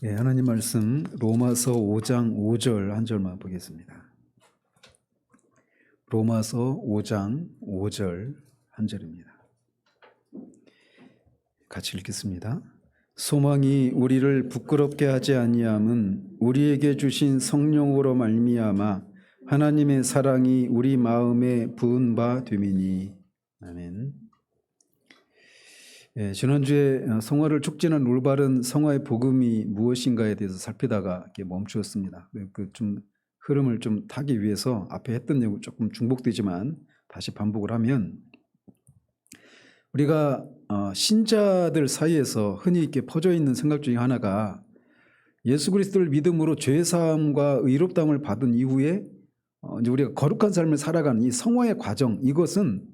예, 하나님 말씀 로마서 5장 5절 한 절만 보겠습니다. 로마서 5장 5절 한 절입니다. 같이 읽겠습니다. 소망이 우리를 부끄럽게 하지 아니함은 우리에게 주신 성령으로 말미암아 하나님의 사랑이 우리 마음에 부은 바 됨이니. 아멘. 예, 지난주에 성화를 촉진한 올바른 성화의 복음이 무엇인가에 대해서 살피다가 멈추었습니다. 좀 흐름을 좀 타기 위해서 앞에 했던 내용 조금 중복되지만 다시 반복을 하면, 우리가 신자들 사이에서 흔히 이렇게 퍼져 있는 생각 중에 하나가, 예수 그리스도를 믿음으로 죄 사함과 의롭다함을 받은 이후에 이제 우리가 거룩한 삶을 살아가는 이 성화의 과정, 이것은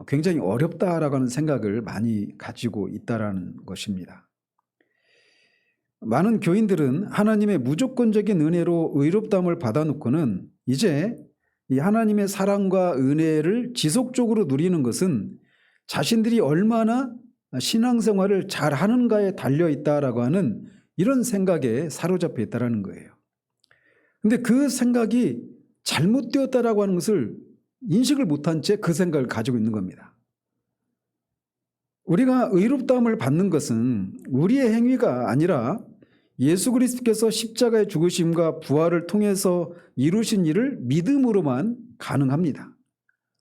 굉장히 어렵다라고 하는 생각을 많이 가지고 있다라는 것입니다. 많은 교인들은 하나님의 무조건적인 은혜로 의롭다함을 받아놓고는 이제 이 하나님의 사랑과 은혜를 지속적으로 누리는 것은 자신들이 얼마나 신앙생활을 잘하는가에 달려있다라고 하는 이런 생각에 사로잡혀 있다라는 거예요. 그런데 그 생각이 잘못되었다라고 하는 것을 인식을 못한 채 그 생각을 가지고 있는 겁니다. 우리가 의롭다함을 받는 것은 우리의 행위가 아니라 예수 그리스도께서 십자가의 죽으심과 부활을 통해서 이루신 일을 믿음으로만 가능합니다.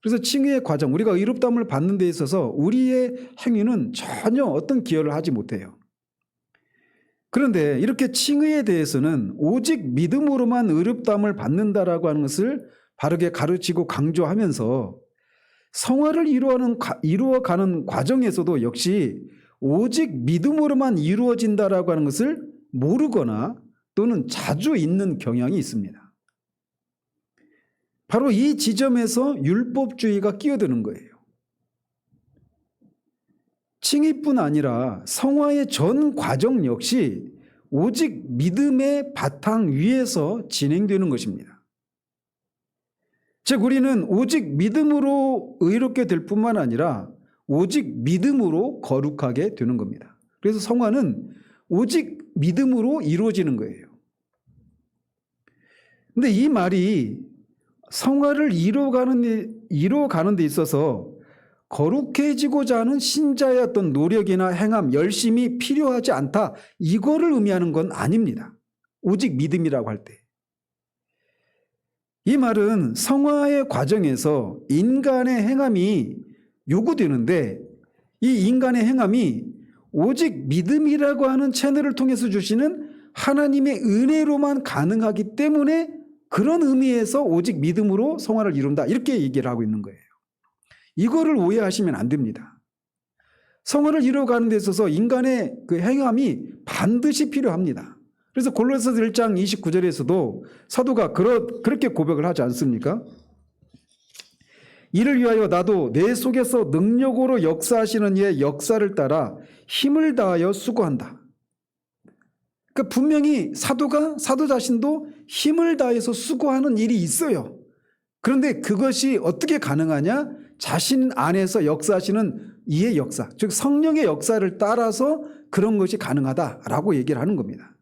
그래서 칭의의 과정, 우리가 의롭다함을 받는 데 있어서 우리의 행위는 전혀 어떤 기여를 하지 못해요. 그런데 이렇게 칭의에 대해서는 오직 믿음으로만 의롭다함을 받는다라고 하는 것을 바르게 가르치고 강조하면서 성화를 이루어가는 과정에서도 역시 오직 믿음으로만 이루어진다라고 하는 것을 모르거나 또는 자주 있는 경향이 있습니다. 바로 이 지점에서 율법주의가 끼어드는 거예요. 칭의뿐 아니라 성화의 전 과정 역시 오직 믿음의 바탕 위에서 진행되는 것입니다. 즉, 우리는 오직 믿음으로 의롭게 될 뿐만 아니라 오직 믿음으로 거룩하게 되는 겁니다. 그래서 성화는 오직 믿음으로 이루어지는 거예요. 그런데 이 말이 성화를 이루어가는 데 있어서 거룩해지고자 하는 신자의 어떤 노력이나 행함, 열심이 필요하지 않다, 이거를 의미하는 건 아닙니다. 오직 믿음이라고 할 때. 이 말은 성화의 과정에서 인간의 행함이 요구되는데, 이 인간의 행함이 오직 믿음이라고 하는 채널을 통해서 주시는 하나님의 은혜로만 가능하기 때문에 그런 의미에서 오직 믿음으로 성화를 이룬다, 이렇게 얘기를 하고 있는 거예요. 이거를 오해하시면 안 됩니다. 성화를 이루어가는 데 있어서 인간의 그 행함이 반드시 필요합니다. 그래서 골로새서 1장 29절에서도 사도가 그렇게 고백을 하지 않습니까? 이를 위하여 나도 내 속에서 능력으로 역사하시는 이의 역사를 따라 힘을 다하여 수고한다. 그러니까 분명히 사도 자신도 힘을 다해서 수고하는 일이 있어요. 그런데 그것이 어떻게 가능하냐? 자신 안에서 역사하시는 이의 역사, 즉 성령의 역사를 따라서 그런 것이 가능하다라고 얘기를 하는 겁니다.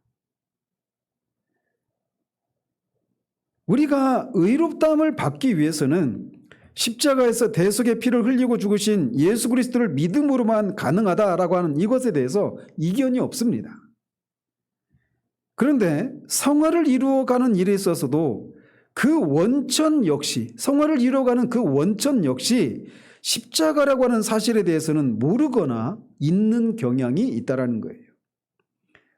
우리가 의롭다함을 받기 위해서는 십자가에서 대속의 피를 흘리고 죽으신 예수 그리스도를 믿음으로만 가능하다라고 하는 이것에 대해서 이견이 없습니다. 그런데 성화를 이루어가는 일에 있어서도 그 원천 역시, 성화를 이루어가는 그 원천 역시 십자가라고 하는 사실에 대해서는 모르거나 있는 경향이 있다라는 거예요.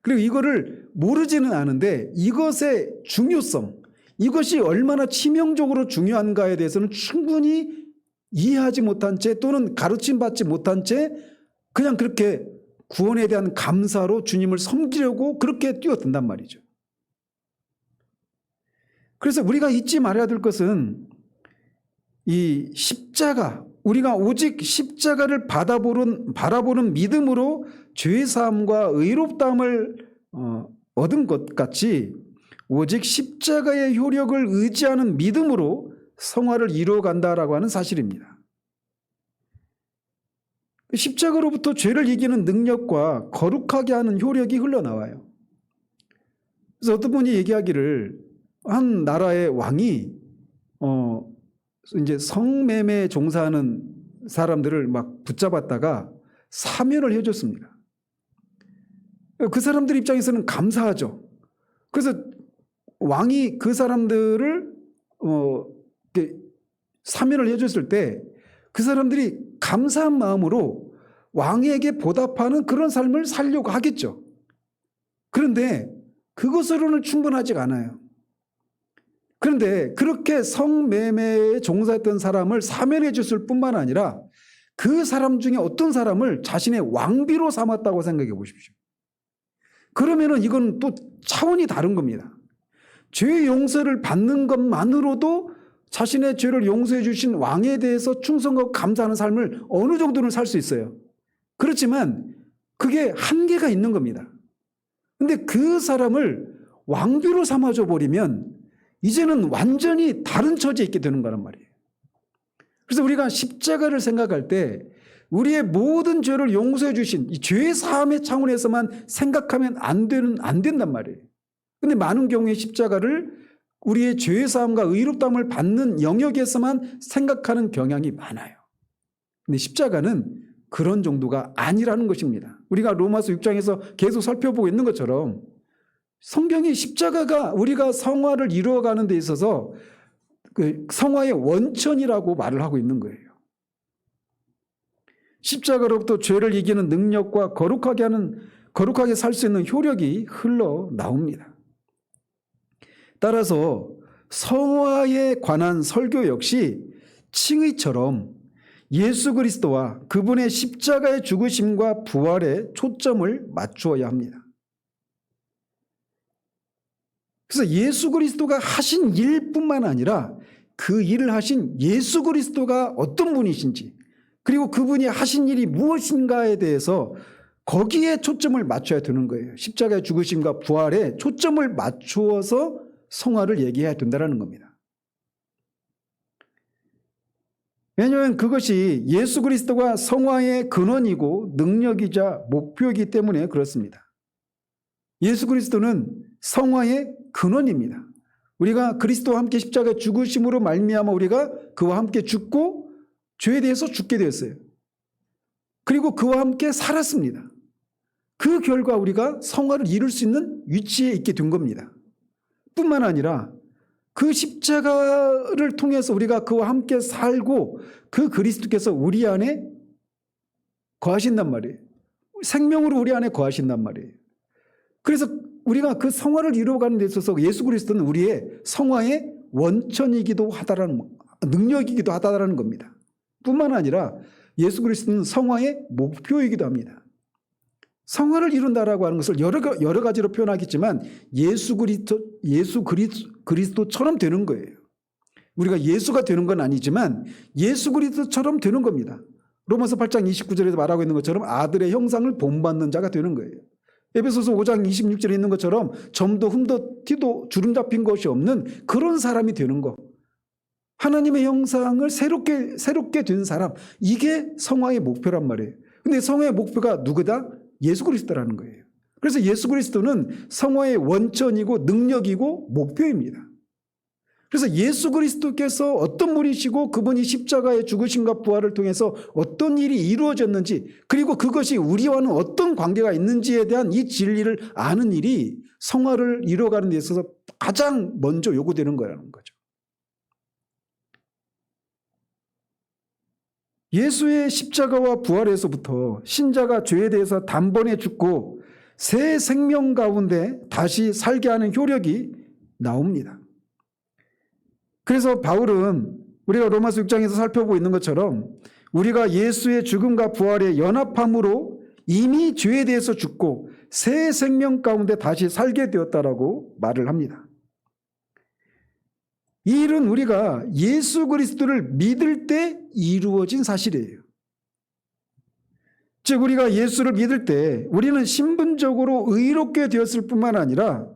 그리고 이거를 모르지는 않은데 이것의 중요성, 이것이 얼마나 치명적으로 중요한가에 대해서는 충분히 이해하지 못한 채 또는 가르침받지 못한 채 그냥 그렇게 구원에 대한 감사로 주님을 섬기려고 그렇게 뛰어든단 말이죠. 그래서 우리가 잊지 말아야 될 것은 이 십자가, 우리가 오직 십자가를 바라보는 믿음으로 죄사함과 의롭다함을 얻은 것 같이 오직 십자가의 효력을 의지하는 믿음으로 성화를 이루어간다라고 하는 사실입니다. 십자가로부터 죄를 이기는 능력과 거룩하게 하는 효력이 흘러나와요. 그래서 어떤 분이 얘기하기를 한 나라의 왕이 이제 성매매 종사하는 사람들을 막 붙잡았다가 사면을 해줬습니다. 그 사람들 입장에서는 감사하죠. 그래서 왕이 그 사람들을 사면을 해줬을 때 그 사람들이 감사한 마음으로 왕에게 보답하는 그런 삶을 살려고 하겠죠. 그런데 그것으로는 충분하지가 않아요. 그런데 그렇게 성매매에 종사했던 사람을 사면해 줬을 뿐만 아니라 그 사람 중에 어떤 사람을 자신의 왕비로 삼았다고 생각해 보십시오. 그러면은 이건 또 차원이 다른 겁니다. 죄 용서를 받는 것만으로도 자신의 죄를 용서해 주신 왕에 대해서 충성하고 감사하는 삶을 어느 정도는 살 수 있어요. 그렇지만 그게 한계가 있는 겁니다. 근데 그 사람을 왕비로 삼아줘 버리면 이제는 완전히 다른 처지에 있게 되는 거란 말이에요. 그래서 우리가 십자가를 생각할 때 우리의 모든 죄를 용서해 주신 이 죄 사함의 차원에서만 생각하면 안 된단 말이에요. 근데 많은 경우에 십자가를 우리의 죄 사함과 의롭다함을 받는 영역에서만 생각하는 경향이 많아요. 근데 십자가는 그런 정도가 아니라는 것입니다. 우리가 로마서 6장에서 계속 살펴보고 있는 것처럼 성경이 십자가가 우리가 성화를 이루어가는 데 있어서 그 성화의 원천이라고 말을 하고 있는 거예요. 십자가로부터 죄를 이기는 능력과 거룩하게 살 수 있는 효력이 흘러나옵니다. 따라서 성화에 관한 설교 역시 칭의처럼 예수 그리스도와 그분의 십자가의 죽으심과 부활에 초점을 맞추어야 합니다. 그래서 예수 그리스도가 하신 일뿐만 아니라 그 일을 하신 예수 그리스도가 어떤 분이신지 그리고 그분이 하신 일이 무엇인가에 대해서 거기에 초점을 맞춰야 되는 거예요. 십자가의 죽으심과 부활에 초점을 맞추어서 성화를 얘기해야 된다는 겁니다. 왜냐하면 그것이 예수 그리스도가 성화의 근원이고 능력이자 목표이기 때문에 그렇습니다. 예수 그리스도는 성화의 근원입니다. 우리가 그리스도와 함께 십자가의 죽으심으로 말미암아 우리가 그와 함께 죽고 죄에 대해서 죽게 되었어요. 그리고 그와 함께 살았습니다. 그 결과 우리가 성화를 이룰 수 있는 위치에 있게 된 겁니다. 뿐만 아니라 그 십자가를 통해서 우리가 그와 함께 살고 그 그리스도께서 우리 안에 거하신단 말이에요. 생명으로 우리 안에 거하신단 말이에요. 그래서 우리가 그 성화를 이루어가는 데 있어서 예수 그리스도는 우리의 성화의 원천이기도 하다라는 능력이기도 하다라는 겁니다. 뿐만 아니라 예수 그리스도는 성화의 목표이기도 합니다. 성화를 이룬다라고 하는 것을 여러 가지로 표현하겠지만 예수 그리스도처럼 되는 거예요. 우리가 예수가 되는 건 아니지만 예수 그리스도처럼 되는 겁니다. 로마서 8장 29절에서 말하고 있는 것처럼 아들의 형상을 본받는 자가 되는 거예요. 에베소서 5장 26절에 있는 것처럼 점도 흠도 티도 주름 잡힌 것이 없는 그런 사람이 되는 거. 하나님의 형상을 새롭게 된 사람. 이게 성화의 목표란 말이에요. 근데 성화의 목표가 누구다? 예수 그리스도라는 거예요. 그래서 예수 그리스도는 성화의 원천이고 능력이고 목표입니다. 그래서 예수 그리스도께서 어떤 분이시고 그분이 십자가의 죽으심과 부활을 통해서 어떤 일이 이루어졌는지 그리고 그것이 우리와는 어떤 관계가 있는지에 대한 이 진리를 아는 일이 성화를 이루어가는 데 있어서 가장 먼저 요구되는 거라는 거죠. 예수의 십자가와 부활에서부터 신자가 죄에 대해서 단번에 죽고 새 생명 가운데 다시 살게 하는 효력이 나옵니다. 그래서 바울은 우리가 로마서 6장에서 살펴보고 있는 것처럼 우리가 예수의 죽음과 부활에 연합함으로 이미 죄에 대해서 죽고 새 생명 가운데 다시 살게 되었다라고 말을 합니다. 이 일은 우리가 예수 그리스도를 믿을 때 이루어진 사실이에요. 즉 우리가 예수를 믿을 때 우리는 신분적으로 의롭게 되었을 뿐만 아니라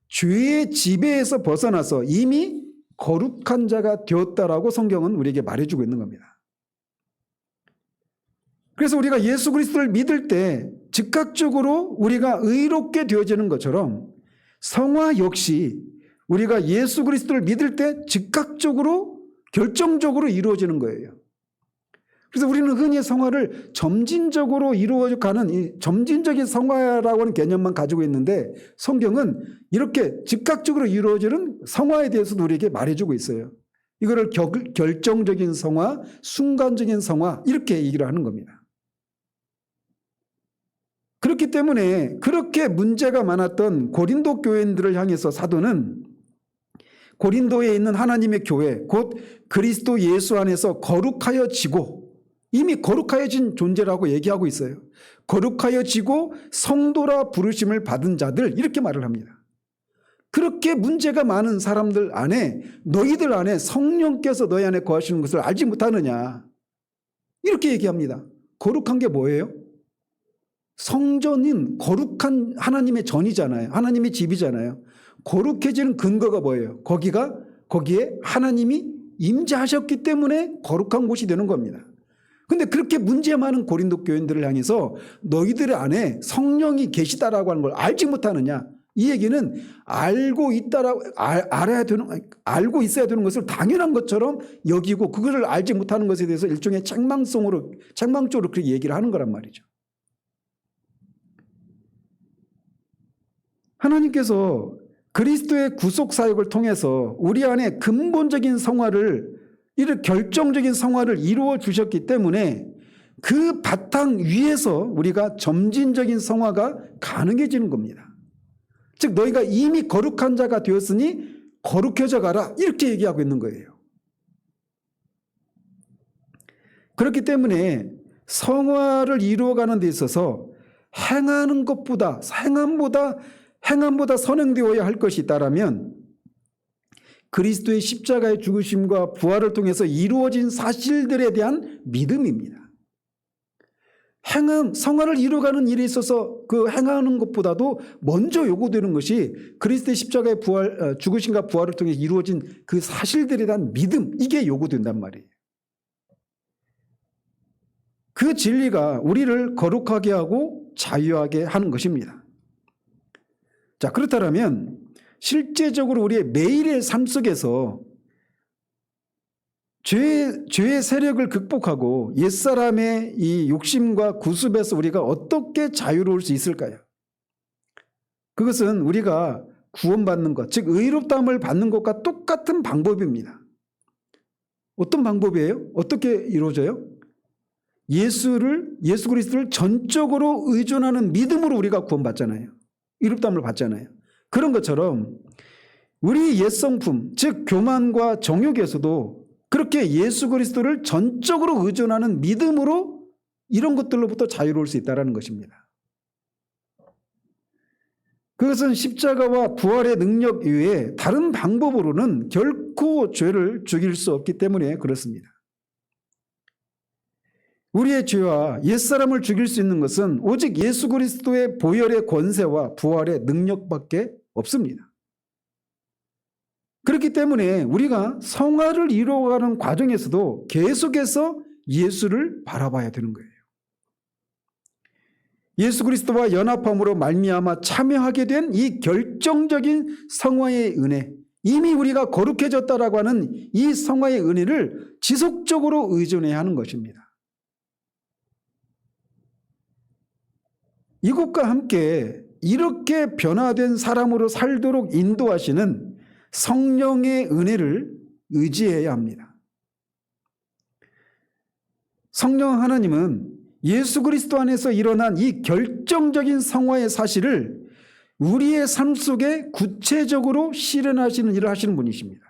죄의 지배에서 벗어나서 이미 거룩한 자가 되었다라고 성경은 우리에게 말해주고 있는 겁니다. 그래서 우리가 예수 그리스도를 믿을 때 즉각적으로 우리가 의롭게 되어지는 것처럼 성화 역시 우리가 예수 그리스도를 믿을 때 즉각적으로 결정적으로 이루어지는 거예요. 그래서 우리는 흔히 성화를 점진적으로 이루어가는 이 점진적인 성화라고 하는 개념만 가지고 있는데 성경은 이렇게 즉각적으로 이루어지는 성화에 대해서도 우리에게 말해주고 있어요. 이거를 결정적인 성화, 순간적인 성화 이렇게 얘기를 하는 겁니다. 그렇기 때문에 그렇게 문제가 많았던 고린도 교인들을 향해서 사도는 고린도에 있는 하나님의 교회 곧 그리스도 예수 안에서 거룩하여지고 이미 거룩하여진 존재라고 얘기하고 있어요. 거룩하여지고 성도라 부르심을 받은 자들 이렇게 말을 합니다. 그렇게 문제가 많은 사람들 안에 너희들 안에 성령께서 너희 안에 거하시는 것을 알지 못하느냐 이렇게 얘기합니다. 거룩한 게 뭐예요? 성전인 거룩한 하나님의 전이잖아요. 하나님의 집이잖아요. 거룩해지는 근거가 뭐예요? 거기에 하나님이 임재하셨기 때문에 거룩한 곳이 되는 겁니다. 근데 그렇게 문제 많은 고린도 교인들을 향해서 너희들 안에 성령이 계시다라고 하는 걸 알지 못하느냐? 이 얘기는 알고 있어야 되는 것을 당연한 것처럼 여기고 그것을 알지 못하는 것에 대해서 일종의 책망적으로 그렇게 얘기를 하는 거란 말이죠. 하나님께서 그리스도의 구속 사역을 통해서 우리 안에 근본적인 성화를 이런 결정적인 성화를 이루어 주셨기 때문에 그 바탕 위에서 우리가 점진적인 성화가 가능해지는 겁니다. 즉 너희가 이미 거룩한 자가 되었으니 거룩해져 가라 이렇게 얘기하고 있는 거예요. 그렇기 때문에 성화를 이루어가는 데 있어서 행함보다 선행되어야 할 것이 있다라면 그리스도의 십자가의 죽으심과 부활을 통해서 이루어진 사실들에 대한 믿음입니다. 성화를 이루어가는 일에 있어서 그 행하는 것보다도 먼저 요구되는 것이 그리스도의 십자가의 죽으심과 부활을 통해 이루어진 그 사실들에 대한 믿음, 이게 요구된단 말이에요. 그 진리가 우리를 거룩하게 하고 자유하게 하는 것입니다. 자, 그렇다면 실제적으로 우리의 매일의 삶 속에서 죄의 세력을 극복하고 옛사람의 이 욕심과 구습에서 우리가 어떻게 자유로울 수 있을까요? 그것은 우리가 구원받는 것, 즉 의롭다함을 받는 것과 똑같은 방법입니다. 어떤 방법이에요? 어떻게 이루어져요? 예수 그리스도를 전적으로 의존하는 믿음으로 우리가 구원받잖아요. 의롭다함을 받잖아요. 그런 것처럼 우리 옛성품, 즉 교만과 정욕에서도 그렇게 예수 그리스도를 전적으로 의존하는 믿음으로 이런 것들로부터 자유로울 수 있다는 것입니다. 그것은 십자가와 부활의 능력 이외에 다른 방법으로는 결코 죄를 죽일 수 없기 때문에 그렇습니다. 우리의 죄와 옛사람을 죽일 수 있는 것은 오직 예수 그리스도의 보혈의 권세와 부활의 능력밖에 없습니다. 그렇기 때문에 우리가 성화를 이루어가는 과정에서도 계속해서 예수를 바라봐야 되는 거예요. 예수 그리스도와 연합함으로 말미암아 참여하게 된 이 결정적인 성화의 은혜, 이미 우리가 거룩해졌다라고 하는 이 성화의 은혜를 지속적으로 의존해야 하는 것입니다. 이것과 함께 이렇게 변화된 사람으로 살도록 인도하시는 성령의 은혜를 의지해야 합니다. 성령 하나님은 예수 그리스도 안에서 일어난 이 결정적인 성화의 사실을 우리의 삶 속에 구체적으로 실현하시는 일을 하시는 분이십니다.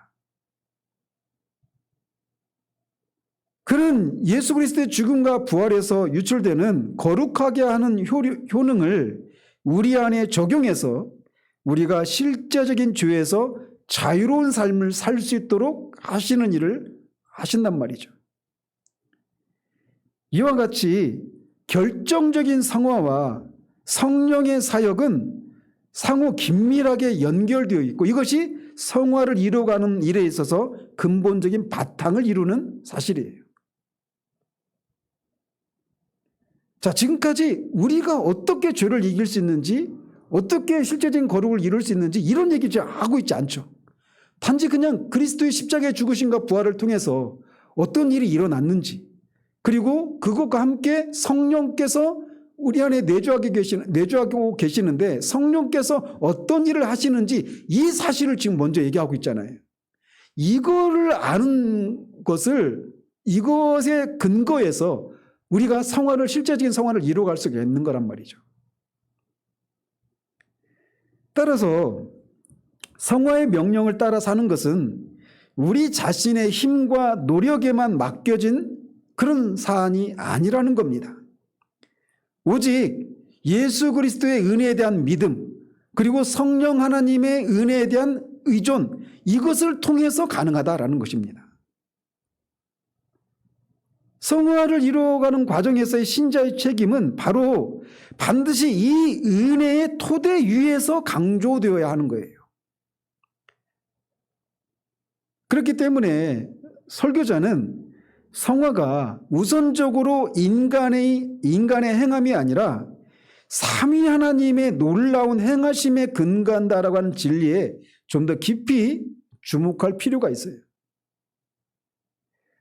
그는 예수 그리스도의 죽음과 부활에서 유출되는 거룩하게 하는 효능을 우리 안에 적용해서 우리가 실제적인 죄에서 자유로운 삶을 살 수 있도록 하시는 일을 하신단 말이죠. 이와 같이 결정적인 성화와 성령의 사역은 상호 긴밀하게 연결되어 있고 이것이 성화를 이루어가는 일에 있어서 근본적인 바탕을 이루는 사실이에요. 자, 지금까지 우리가 어떻게 죄를 이길 수 있는지 어떻게 실제적인 거룩을 이룰 수 있는지 이런 얘기 하고 있지 않죠. 단지 그냥 그리스도의 십자가의 죽으심과 부활을 통해서 어떤 일이 일어났는지, 그리고 그것과 함께 성령께서 우리 안에 내주하고 계시는데 성령께서 어떤 일을 하시는지 이 사실을 지금 먼저 얘기하고 있잖아요. 이거를 아는 것을, 이것의 근거에서 우리가 실제적인 성화를 이루어갈 수가 있는 거란 말이죠. 따라서 성화의 명령을 따라 사는 것은 우리 자신의 힘과 노력에만 맡겨진 그런 사안이 아니라는 겁니다. 오직 예수 그리스도의 은혜에 대한 믿음, 그리고 성령 하나님의 은혜에 대한 의존, 이것을 통해서 가능하다라는 것입니다. 성화를 이루어가는 과정에서의 신자의 책임은 바로 반드시 이 은혜의 토대 위에서 강조되어야 하는 거예요. 그렇기 때문에 설교자는 성화가 우선적으로 인간의 행함이 아니라 삼위 하나님의 놀라운 행하심에 근거한다라고 하는 진리에 좀 더 깊이 주목할 필요가 있어요.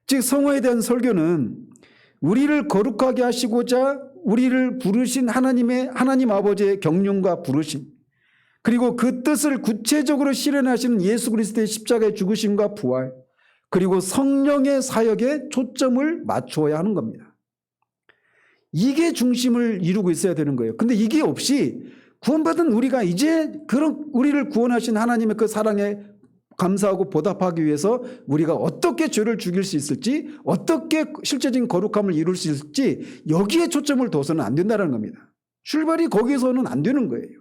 즉 성화에 대한 설교는 우리를 거룩하게 하시고자 우리를 부르신 하나님 아버지의 경륜과 부르심, 그리고 그 뜻을 구체적으로 실현하시는 예수 그리스도의 십자가의 죽으심과 부활, 그리고 성령의 사역에 초점을 맞추어야 하는 겁니다. 이게 중심을 이루고 있어야 되는 거예요. 근데 이게 없이 구원받은 우리가 이제 그런 우리를 구원하신 하나님의 그 사랑에 감사하고 보답하기 위해서 우리가 어떻게 죄를 죽일 수 있을지, 어떻게 실제적인 거룩함을 이룰 수 있을지, 여기에 초점을 둬서는 안 된다는 겁니다. 출발이 거기서는 안 되는 거예요.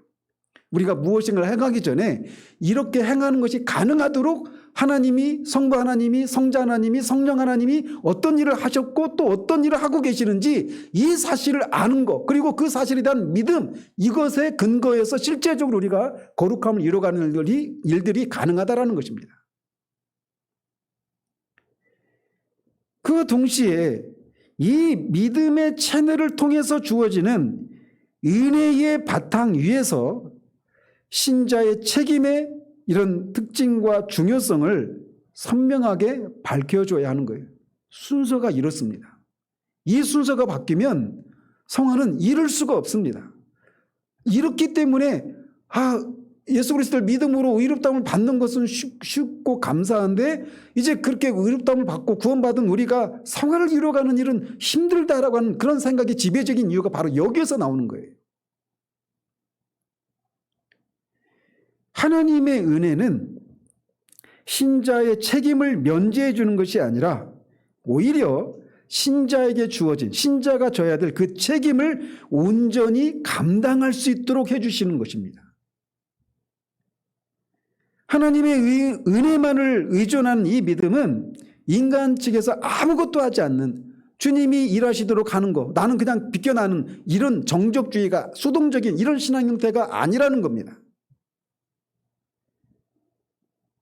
우리가 무엇인가를 행하기 전에 이렇게 행하는 것이 가능하도록 하나님이, 성부 하나님이, 성자 하나님이, 성령 하나님이 어떤 일을 하셨고 또 어떤 일을 하고 계시는지 이 사실을 아는 것, 그리고 그 사실에 대한 믿음, 이것에 근거해서 실제적으로 우리가 거룩함을 이루어가는 일들이 가능하다는 것입니다. 그 동시에 이 믿음의 채널을 통해서 주어지는 은혜의 바탕 위에서 신자의 책임의 이런 특징과 중요성을 선명하게 밝혀줘야 하는 거예요. 순서가 이렇습니다. 이 순서가 바뀌면 성화는 이룰 수가 없습니다. 이렇기 때문에 예수 그리스도를 믿음으로 의롭다움을 받는 것은 쉽고 감사한데 이제 그렇게 의롭다움을 받고 구원받은 우리가 성화를 이루어가는 일은 힘들다라고 하는 그런 생각이 지배적인 이유가 바로 여기에서 나오는 거예요. 하나님의 은혜는 신자의 책임을 면제해 주는 것이 아니라 오히려 신자에게 주어진, 신자가 져야 될 그 책임을 온전히 감당할 수 있도록 해주시는 것입니다. 하나님의 은혜만을 의존한 이 믿음은 인간 측에서 아무것도 하지 않는, 주님이 일하시도록 하는 거, 나는 그냥 비껴나는 이런 정적주의가, 수동적인 이런 신앙 형태가 아니라는 겁니다.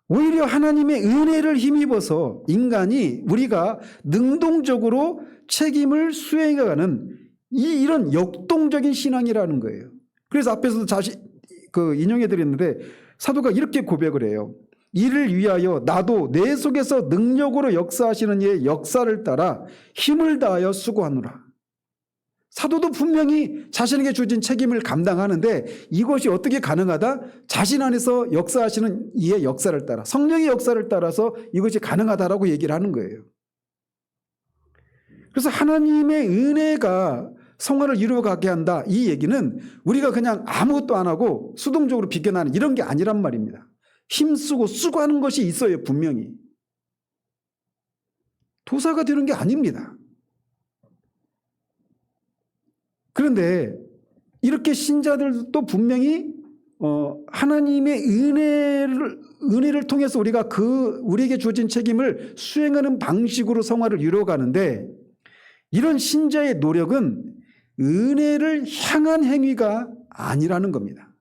오히려 하나님의 은혜를 힘입어서 인간이, 우리가 능동적으로 책임을 수행해가는 이런 역동적인 신앙이라는 거예요. 그래서 앞에서도 인용해 드렸는데 사도가 이렇게 고백을 해요. 이를 위하여 나도 내 속에서 능력으로 역사하시는 이의 역사를 따라 힘을 다하여 수고하노라. 사도도 분명히 자신에게 주어진 책임을 감당하는데 이것이 어떻게 가능하다? 자신 안에서 역사하시는 이의 역사를 따라, 성령의 역사를 따라서 이것이 가능하다라고 얘기를 하는 거예요. 그래서 하나님의 은혜가 성화를 이루어가게 한다, 이 얘기는 우리가 그냥 아무것도 안 하고 수동적으로 비껴나는 이런 게 아니란 말입니다. 힘쓰고 수고하는 것이 있어요. 분명히. 도사가 되는 게 아닙니다. 그런데 이렇게 신자들도 분명히 하나님의 은혜를 통해서 우리가 우리에게 주어진 책임을 수행하는 방식으로 성화를 이루어가는데, 이런 신자의 노력은 은혜를 향한 행위가 아니라는 겁니다.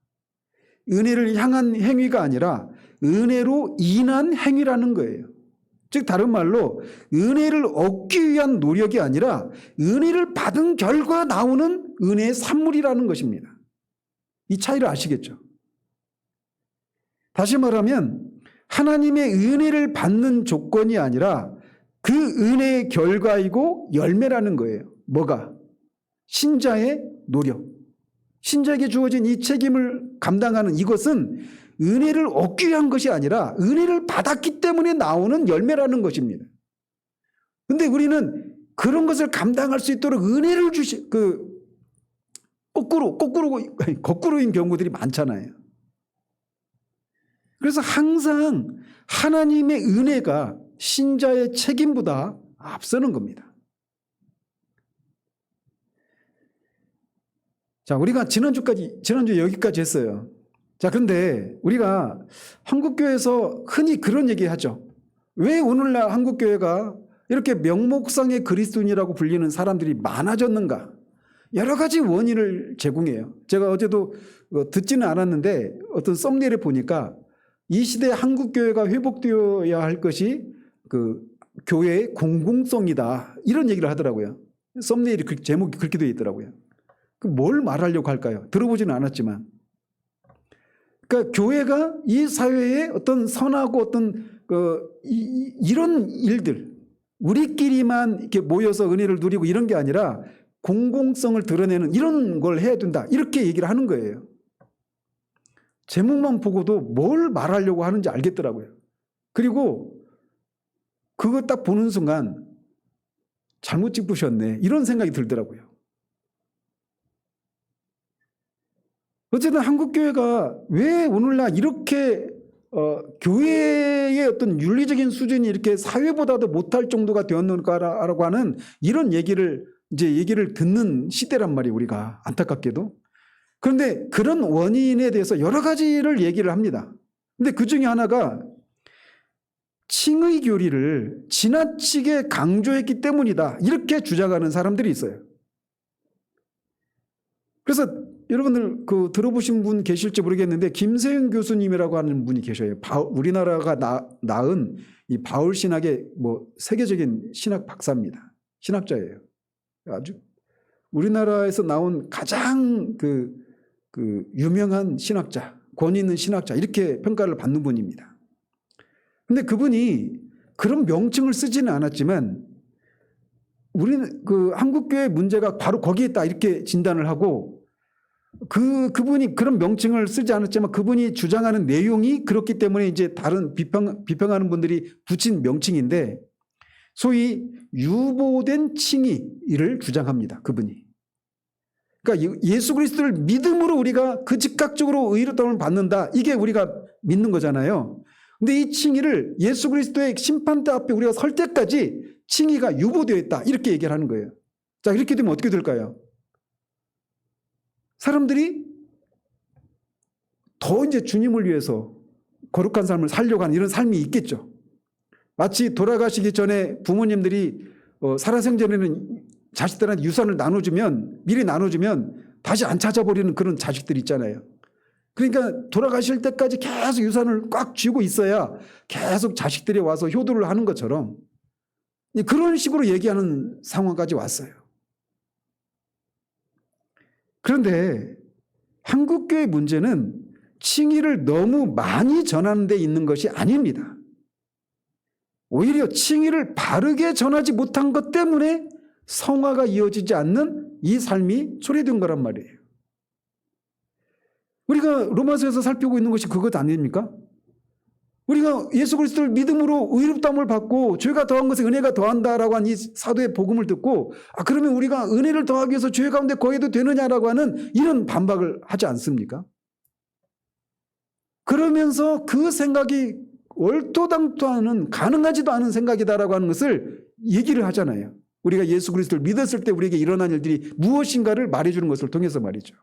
은혜를 향한 행위가 아니라 은혜로 인한 행위라는 거예요. 즉 다른 말로 은혜를 얻기 위한 노력이 아니라 은혜를 받은 결과 나오는 은혜의 산물이라는 것입니다. 이 차이를 아시겠죠? 다시 말하면 하나님의 은혜를 받는 조건이 아니라 그 은혜의 결과이고 열매라는 거예요. 뭐가? 신자의 노력. 신자에게 주어진 이 책임을 감당하는 이것은 은혜를 얻기 위한 것이 아니라 은혜를 받았기 때문에 나오는 열매라는 것입니다. 근데 우리는 그런 것을 감당할 수 있도록 은혜를 거꾸로인 경우들이 많잖아요. 그래서 항상 하나님의 은혜가 신자의 책임보다 앞서는 겁니다. 자, 우리가 지난주 여기까지 했어요. 자, 그런데 우리가 한국교회에서 흔히 그런 얘기 하죠. 왜 오늘날 한국교회가 이렇게 명목상의 그리스도인이라고 불리는 사람들이 많아졌는가? 여러 가지 원인을 제공해요. 제가 어제도 듣지는 않았는데 어떤 썸네일을 보니까 이 시대에 한국교회가 회복되어야 할 것이 그 교회의 공공성이다. 이런 얘기를 하더라고요. 썸네일이 제목이 그렇게 되어 있더라고요. 뭘 말하려고 할까요? 들어보지는 않았지만. 그러니까 교회가 이 사회에 어떤 선하고 어떤 이런 일들, 우리끼리만 이렇게 모여서 은혜를 누리고 이런 게 아니라 공공성을 드러내는 이런 걸 해야 된다. 이렇게 얘기를 하는 거예요. 제목만 보고도 뭘 말하려고 하는지 알겠더라고요. 그리고 그거 딱 보는 순간 잘못 짚으셨네. 이런 생각이 들더라고요. 어쨌든 한국교회가 왜 오늘날 이렇게 교회의 어떤 윤리적인 수준이 이렇게 사회보다도 못할 정도가 되었는가라고 하는 이런 얘기를 듣는 시대란 말이에요. 우리가 안타깝게도. 그런데 그런 원인에 대해서 여러 가지를 얘기를 합니다. 근데 그 중에 하나가 칭의 교리를 지나치게 강조했기 때문이다. 이렇게 주장하는 사람들이 있어요. 그래서 여러분들 들어보신 분 계실지 모르겠는데 김세윤 교수님이라고 하는 분이 계셔요. 우리나라가 낳은 이 바울 신학의 세계적인 신학 박사입니다. 신학자예요. 아주 우리나라에서 나온 가장 유명한 신학자, 권위 있는 신학자 이렇게 평가를 받는 분입니다. 근데 그분이 그런 명칭을 쓰지는 않았지만 우리는 한국교회 문제가 바로 거기에 있다 이렇게 진단을 하고 그분이 그런 명칭을 쓰지 않았지만 그분이 주장하는 내용이 그렇기 때문에 이제 다른 비평하는 분들이 붙인 명칭인데 소위 유보된 칭의를 주장합니다. 그분이. 그러니까 예수 그리스도를 믿음으로 우리가 그 즉각적으로 의롭다움을 받는다. 이게 우리가 믿는 거잖아요. 근데 이 칭의를 예수 그리스도의 심판대 앞에 우리가 설 때까지 칭의가 유보되어 있다. 이렇게 얘기를 하는 거예요. 자, 이렇게 되면 어떻게 될까요? 사람들이 더 이제 주님을 위해서 거룩한 삶을 살려고 하는 이런 삶이 있겠죠. 마치 돌아가시기 전에 부모님들이 살아생전에는 자식들한테 유산을 미리 나눠주면 다시 안 찾아버리는 그런 자식들 있잖아요. 그러니까 돌아가실 때까지 계속 유산을 꽉 쥐고 있어야 계속 자식들이 와서 효도를 하는 것처럼 그런 식으로 얘기하는 상황까지 왔어요. 그런데 한국교회 문제는 칭의를 너무 많이 전하는 데 있는 것이 아닙니다. 오히려 칭의를 바르게 전하지 못한 것 때문에 성화가 이어지지 않는 이 삶이 초래된 거란 말이에요. 우리가 로마서에서 살피고 있는 것이 그것 아닙니까? 우리가 예수 그리스도를 믿음으로 의롭다함을 받고 죄가 더한 것에 은혜가 더한다라고 하는 이 사도의 복음을 듣고 그러면 우리가 은혜를 더하기 위해서 죄 가운데 거해도 되느냐라고 하는 이런 반박을 하지 않습니까? 그러면서 그 생각이 얼토당토하는 가능하지도 않은 생각이다라고 하는 것을 얘기를 하잖아요. 우리가 예수 그리스도를 믿었을 때 우리에게 일어난 일들이 무엇인가를 말해주는 것을 통해서 말이죠.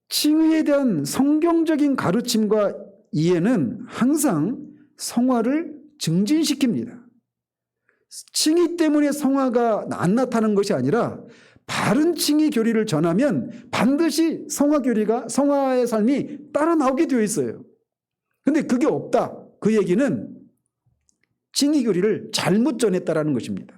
칭의에 대한 성경적인 가르침과 이해는 항상 성화를 증진시킵니다. 칭의 때문에 성화가 안 나타나는 것이 아니라 바른 칭의 교리를 전하면 반드시 성화의 삶이 따라 나오게 되어 있어요. 그런데 그게 없다. 그 얘기는 칭의 교리를 잘못 전했다라는 것입니다.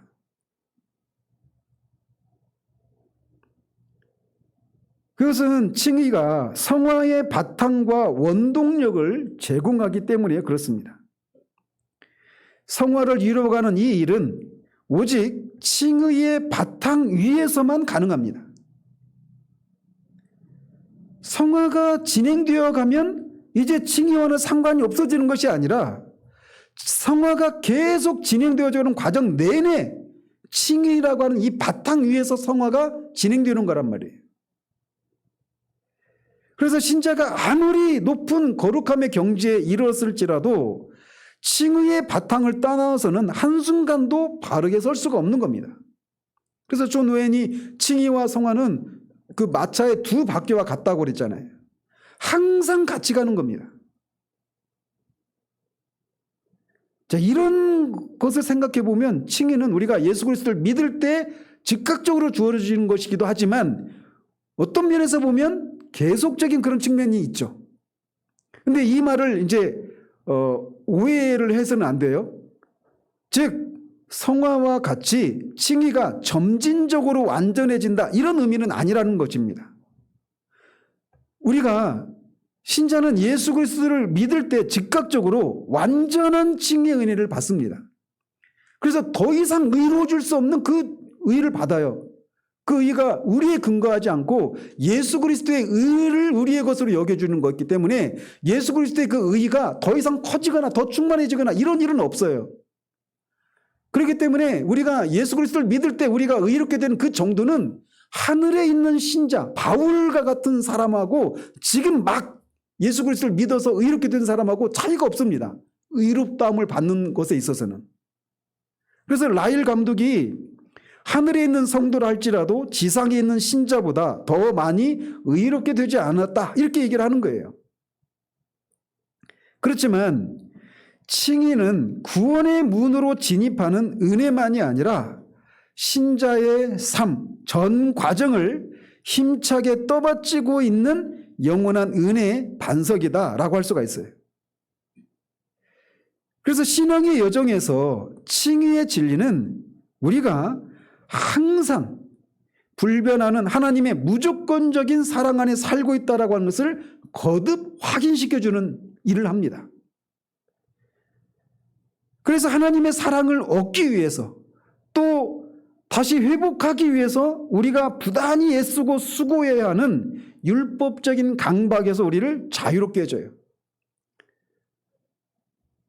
그것은 칭의가 성화의 바탕과 원동력을 제공하기 때문에 그렇습니다. 성화를 이루어가는 이 일은 오직 칭의의 바탕 위에서만 가능합니다. 성화가 진행되어 가면 이제 칭의와는 상관이 없어지는 것이 아니라 성화가 계속 진행되어지는 과정 내내 칭의라고 하는 이 바탕 위에서 성화가 진행되는 거란 말이에요. 그래서 신자가 아무리 높은 거룩함의 경지에 이르렀을지라도 칭의의 바탕을 떠나서는 한순간도 바르게 설 수가 없는 겁니다. 그래서 존 오웬이 칭의와 성화는 그 마차의 두 바퀴와 같다고 그랬잖아요. 항상 같이 가는 겁니다. 자, 이런 것을 생각해 보면 칭의는 우리가 예수 그리스도를 믿을 때 즉각적으로 주어지는 것이기도 하지만 어떤 면에서 보면 계속적인 그런 측면이 있죠. 근데 이 말을 이제 오해를 해서는 안 돼요. 즉 성화와 같이 칭의가 점진적으로 완전해진다 이런 의미는 아니라는 것입니다. 우리가 신자는 예수 그리스도를 믿을 때 즉각적으로 완전한 칭의의 은혜를 받습니다. 그래서 더 이상 의로워질 수 없는 그 의를 받아요. 그 의가 우리에 근거하지 않고 예수 그리스도의 의를 우리의 것으로 여겨주는 것이기 때문에 예수 그리스도의 그 의가 더 이상 커지거나 더 충만해지거나 이런 일은 없어요. 그렇기 때문에 우리가 예수 그리스도를 믿을 때 우리가 의롭게 되는 그 정도는 하늘에 있는 신자 바울과 같은 사람하고 지금 막 예수 그리스도를 믿어서 의롭게 된 사람하고 차이가 없습니다. 의롭다함을 받는 것에 있어서는. 그래서 라일 감독이 하늘에 있는 성도라 할지라도 지상에 있는 신자보다 더 많이 의롭게 되지 않았다 이렇게 얘기를 하는 거예요. 그렇지만 칭의는 구원의 문으로 진입하는 은혜만이 아니라 신자의 삶 전 과정을 힘차게 떠받치고 있는 영원한 은혜의 반석이다라고 할 수가 있어요. 그래서 신앙의 여정에서 칭의의 진리는 우리가 항상 불변하는 하나님의 무조건적인 사랑 안에 살고 있다라고 하는 것을 거듭 확인시켜주는 일을 합니다. 그래서 하나님의 사랑을 얻기 위해서 또 다시 회복하기 위해서 우리가 부단히 애쓰고 수고해야 하는 율법적인 강박에서 우리를 자유롭게 해줘요.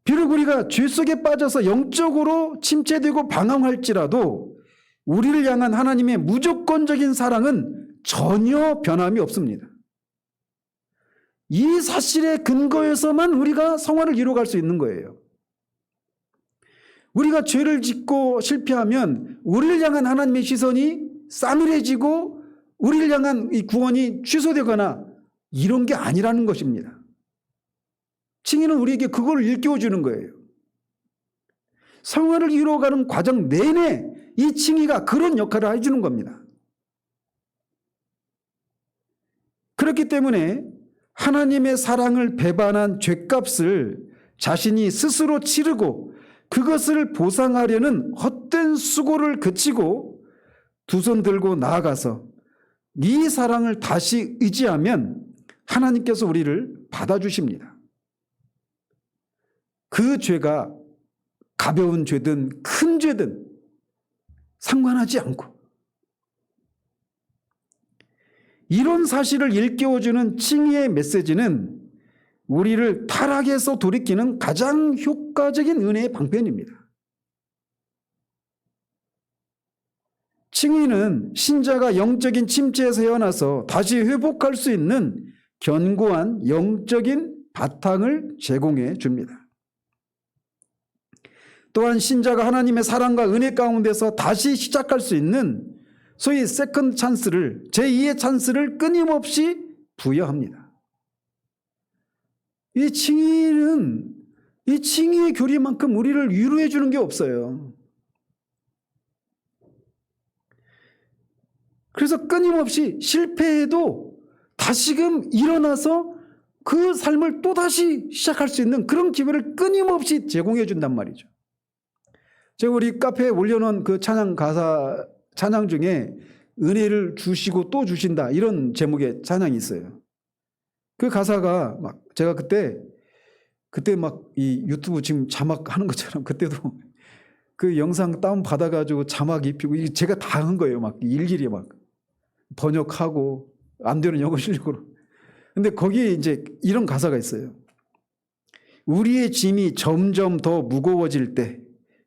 비록 우리가 죄 속에 빠져서 영적으로 침체되고 방황할지라도 우리를 향한 하나님의 무조건적인 사랑은 전혀 변함이 없습니다. 이 사실에 근거해서만 우리가 성화를 이루어갈 수 있는 거예요. 우리가 죄를 짓고 실패하면 우리를 향한 하나님의 시선이 싸늘해지고 우리를 향한 이 구원이 취소되거나 이런 게 아니라는 것입니다. 칭의는 우리에게 그걸 일깨워주는 거예요. 성화를 이루어가는 과정 내내 이 칭의가 그런 역할을 해주는 겁니다. 그렇기 때문에 하나님의 사랑을 배반한 죄값을 자신이 스스로 치르고 그것을 보상하려는 헛된 수고를 그치고 두 손 들고 나아가서 이 사랑을 다시 의지하면 하나님께서 우리를 받아주십니다. 그 죄가 가벼운 죄든 큰 죄든 상관하지 않고 이런 사실을 일깨워주는 칭의의 메시지는 우리를 타락에서 돌이키는 가장 효과적인 은혜의 방편입니다. 칭의는 신자가 영적인 침체에서 헤어나서 다시 회복할 수 있는 견고한 영적인 바탕을 제공해 줍니다. 또한 신자가 하나님의 사랑과 은혜 가운데서 다시 시작할 수 있는 소위 세컨드 찬스를 제2의 찬스를 끊임없이 부여합니다. 이 칭의는 이 칭의의 교리만큼 우리를 위로해 주는 게 없어요. 그래서 끊임없이 실패해도 다시금 일어나서 그 삶을 또다시 시작할 수 있는 그런 기회를 끊임없이 제공해 준단 말이죠. 제가 우리 카페에 올려놓은 그 찬양 가사, 찬양 중에 은혜를 주시고 또 주신다, 이런 제목의 찬양이 있어요. 그 가사가 막 제가 그때 막 이 유튜브 지금 자막 하는 것처럼 그때도 그 영상 다운 받아가지고 자막 입히고 제가 다 한 거예요. 막 일일이 막 번역하고 안 되는 영어 실력으로. 근데 거기에 이제 이런 가사가 있어요. 우리의 짐이 점점 더 무거워질 때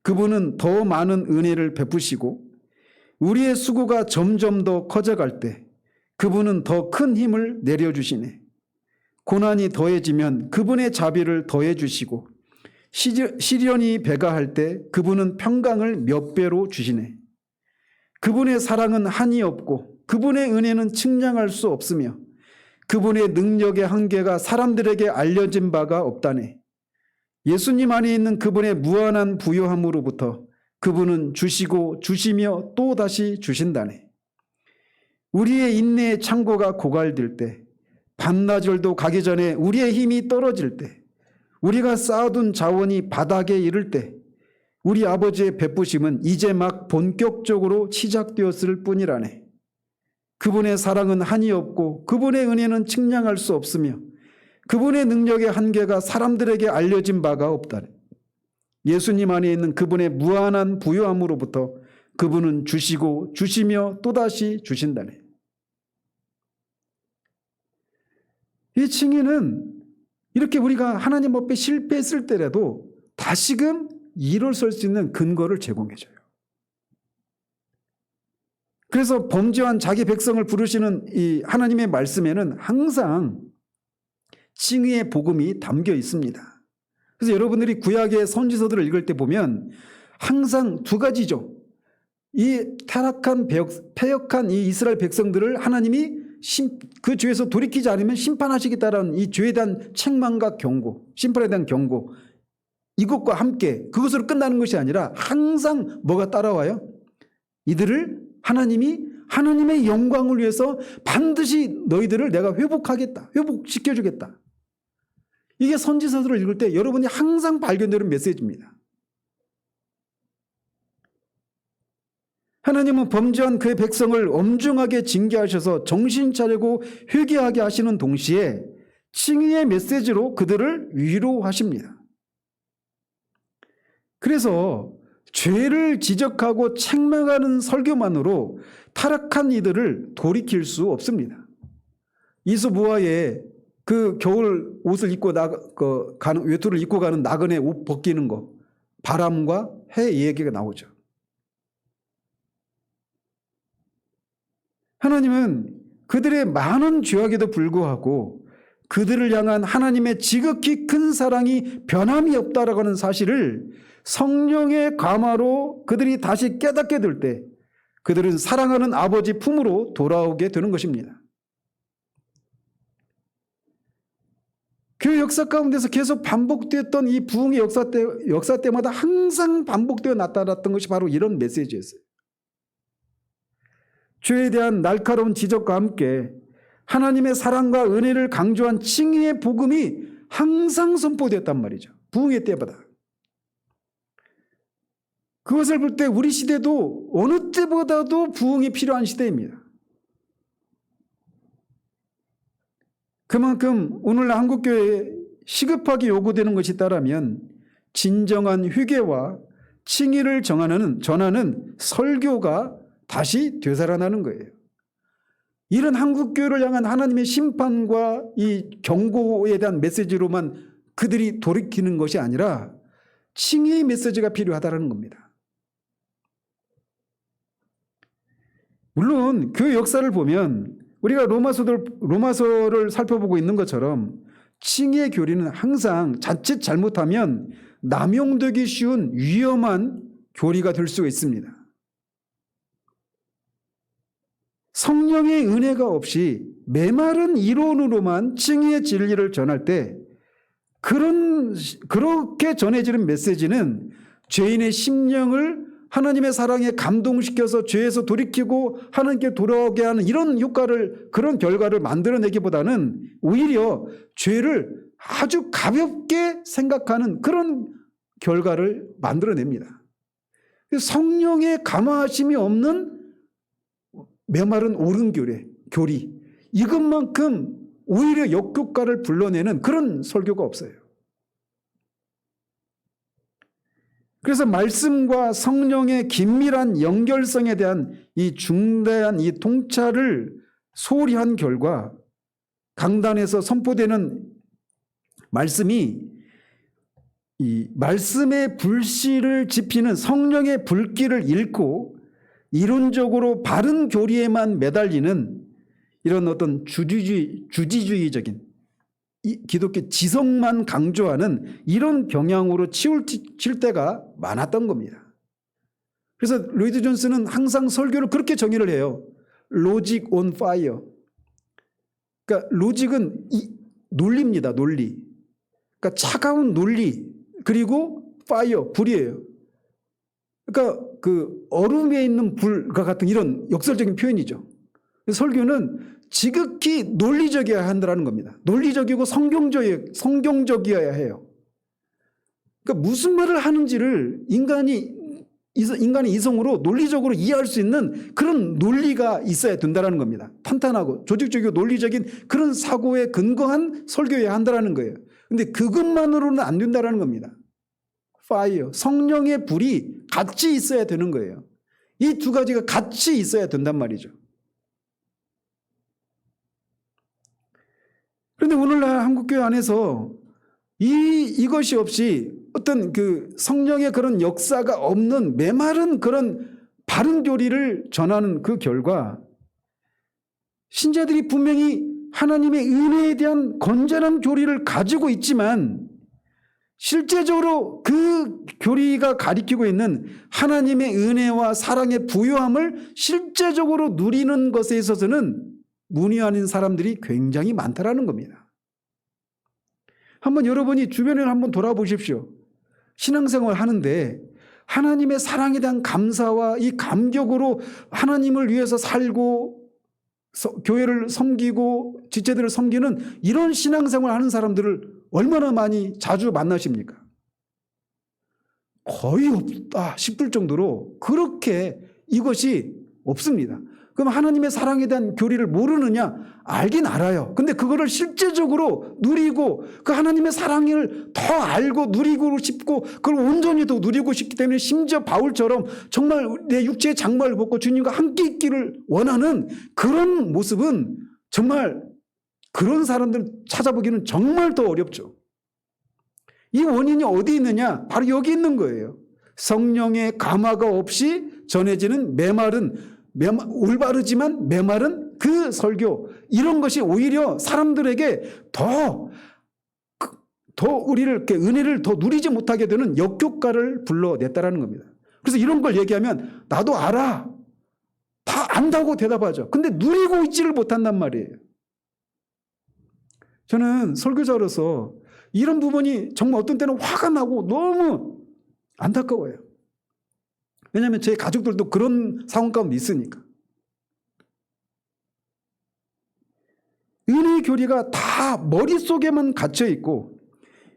그분은 더 많은 은혜를 베푸시고, 우리의 수고가 점점 더 커져갈 때 그분은 더 큰 힘을 내려주시네. 고난이 더해지면 그분의 자비를 더해주시고, 시련이 배가할 때 그분은 평강을 몇 배로 주시네. 그분의 사랑은 한이 없고 그분의 은혜는 측량할 수 없으며 그분의 능력의 한계가 사람들에게 알려진 바가 없다네. 예수님 안에 있는 그분의 무한한 부요함으로부터 그분은 주시고 주시며 또 다시 주신다네. 우리의 인내의 창고가 고갈될 때, 반나절도 가기 전에 우리의 힘이 떨어질 때, 우리가 쌓아둔 자원이 바닥에 이를 때 우리 아버지의 베푸심은 이제 막 본격적으로 시작되었을 뿐이라네. 그분의 사랑은 한이 없고 그분의 은혜는 측량할 수 없으며 그분의 능력의 한계가 사람들에게 알려진 바가 없다네. 예수님 안에 있는 그분의 무한한 부요함으로부터 그분은 주시고 주시며 또다시 주신다네. 이 칭의는 이렇게 우리가 하나님 앞에 실패했을 때라도 다시금 일어설 수 있는 근거를 제공해줘요. 그래서 범죄한 자기 백성을 부르시는 이 하나님의 말씀에는 항상 칭의의 복음이 담겨 있습니다. 그래서 여러분들이 구약의 선지서들을 읽을 때 보면 항상 두 가지죠. 이 타락한 패역한 이 이스라엘 백성들을 하나님이 그 죄에서 돌이키지 않으면 심판하시겠다라는 이 죄에 대한 책망과 경고, 심판에 대한 경고, 이것과 함께 그것으로 끝나는 것이 아니라 항상 뭐가 따라와요? 이들을 하나님의 영광을 위해서 반드시 너희들을 내가 회복하겠다, 회복시켜주겠다. 이게 선지서들을 읽을 때 여러분이 항상 발견되는 메시지입니다. 하나님은 범죄한 그의 백성을 엄중하게 징계하셔서 정신 차리고 회개하게 하시는 동시에 칭의의 메시지로 그들을 위로하십니다. 그래서 죄를 지적하고 책망하는 설교만으로 타락한 이들을 돌이킬 수 없습니다. 이스보아의 그 겨울 옷을 입고 외투를 입고 가는 나그네 옷 벗기는 거, 바람과 해 얘기가 나오죠. 하나님은 그들의 많은 죄악에도 불구하고 그들을 향한 하나님의 지극히 큰 사랑이 변함이 없다라고 하는 사실을 성령의 감화로 그들이 다시 깨닫게 될 때 그들은 사랑하는 아버지 품으로 돌아오게 되는 것입니다. 그 역사 가운데서 계속 반복되었던 이 부흥의 역사 때마다 항상 반복되어 나타났던 것이 바로 이런 메시지였어요. 죄에 대한 날카로운 지적과 함께 하나님의 사랑과 은혜를 강조한 칭의의 복음이 항상 선포되었단 말이죠. 부흥의 때마다. 그것을 볼 때 우리 시대도 어느 때보다도 부흥이 필요한 시대입니다. 그만큼 오늘날 한국교회에 시급하게 요구되는 것이 있다면 진정한 회개와 칭의를 전하는 설교가 다시 되살아나는 거예요. 이런 한국교회를 향한 하나님의 심판과 이 경고에 대한 메시지로만 그들이 돌이키는 것이 아니라 칭의의 메시지가 필요하다는 겁니다. 물론 그 역사를 보면 우리가 로마서를 살펴보고 있는 것처럼 칭의의 교리는 항상 자칫 잘못하면 남용되기 쉬운 위험한 교리가 될 수가 있습니다. 성령의 은혜가 없이 메마른 이론으로만 칭의의 진리를 전할 때 그렇게 전해지는 메시지는 죄인의 심령을 하나님의 사랑에 감동시켜서 죄에서 돌이키고 하나님께 돌아오게 하는 그런 결과를 만들어내기보다는 오히려 죄를 아주 가볍게 생각하는 그런 결과를 만들어냅니다. 성령의 감화하심이 없는 메마른 옳은 교리 이것만큼 오히려 역효과를 불러내는 그런 설교가 없어요. 그래서 말씀과 성령의 긴밀한 연결성에 대한 이 중대한 이 통찰을 소홀히 한 결과 강단에서 선포되는 말씀이 이 말씀의 불씨를 지피는 성령의 불길을 잃고 이론적으로 바른 교리에만 매달리는 이런 어떤 주지주의적인 기독교 지성만 강조하는 이런 경향으로 치우칠 때가 많았던 겁니다. 그래서 로이드 존스는 항상 설교를 그렇게 정의를 해요. 로직 온 파이어. 그러니까 로직은 논리입니다. 논리. 그러니까 차가운 논리 그리고 파이어 불이에요. 그러니까 그 얼음에 있는 불과 같은 이런 역설적인 표현이죠. 설교는 지극히 논리적이어야 한다는 겁니다. 논리적이고 성경적이어야 해요. 그러니까 무슨 말을 하는지를 인간의 이성으로 논리적으로 이해할 수 있는 그런 논리가 있어야 된다는 겁니다. 탄탄하고 조직적이고 논리적인 그런 사고에 근거한 설교여야 한다는 거예요. 그런데 그것만으로는 안 된다는 겁니다. 파이어, 성령의 불이 같이 있어야 되는 거예요. 이 두 가지가 같이 있어야 된단 말이죠. 그런데 오늘날 한국교회 안에서 이것이 없이 어떤 그 성령의 그런 역사가 없는 메마른 그런 바른 교리를 전하는 그 결과 신자들이 분명히 하나님의 은혜에 대한 건전한 교리를 가지고 있지만 실제적으로 그 교리가 가리키고 있는 하나님의 은혜와 사랑의 부요함을 실제적으로 누리는 것에 있어서는 문의하는 사람들이 굉장히 많다라는 겁니다. 한번 여러분이 주변을 한번 돌아보십시오. 신앙생활 하는데 하나님의 사랑에 대한 감사와 이 감격으로 하나님을 위해서 살고 교회를 섬기고 지체들을 섬기는 이런 신앙생활 하는 사람들을 얼마나 많이 자주 만나십니까? 거의 없다 싶을 정도로 그렇게 이것이 없습니다. 그럼 하나님의 사랑에 대한 교리를 모르느냐? 알긴 알아요. 근데 그거를 실제적으로 누리고 그 하나님의 사랑을 더 알고 누리고 싶고 그걸 온전히 더 누리고 싶기 때문에 심지어 바울처럼 정말 내 육체의 장막을 벗고 주님과 함께 있기를 원하는 그런 모습은 정말 그런 사람들 찾아보기는 정말 더 어렵죠. 이 원인이 어디 있느냐? 바로 여기 있는 거예요. 성령의 감화가 없이 전해지는 올바르지만 메마른 그 설교, 이런 것이 오히려 사람들에게 더 우리를 이렇게 은혜를 더 누리지 못하게 되는 역효과를 불러냈다라는 겁니다. 그래서 이런 걸 얘기하면 나도 알아, 다 안다고 대답하죠. 근데 누리고 있지를 못한단 말이에요. 저는 설교자로서 이런 부분이 정말 어떤 때는 화가 나고 너무 안타까워요. 왜냐하면 제 가족들도 그런 상황 가운데 있으니까. 은혜의 교리가 다 머릿속에만 갇혀 있고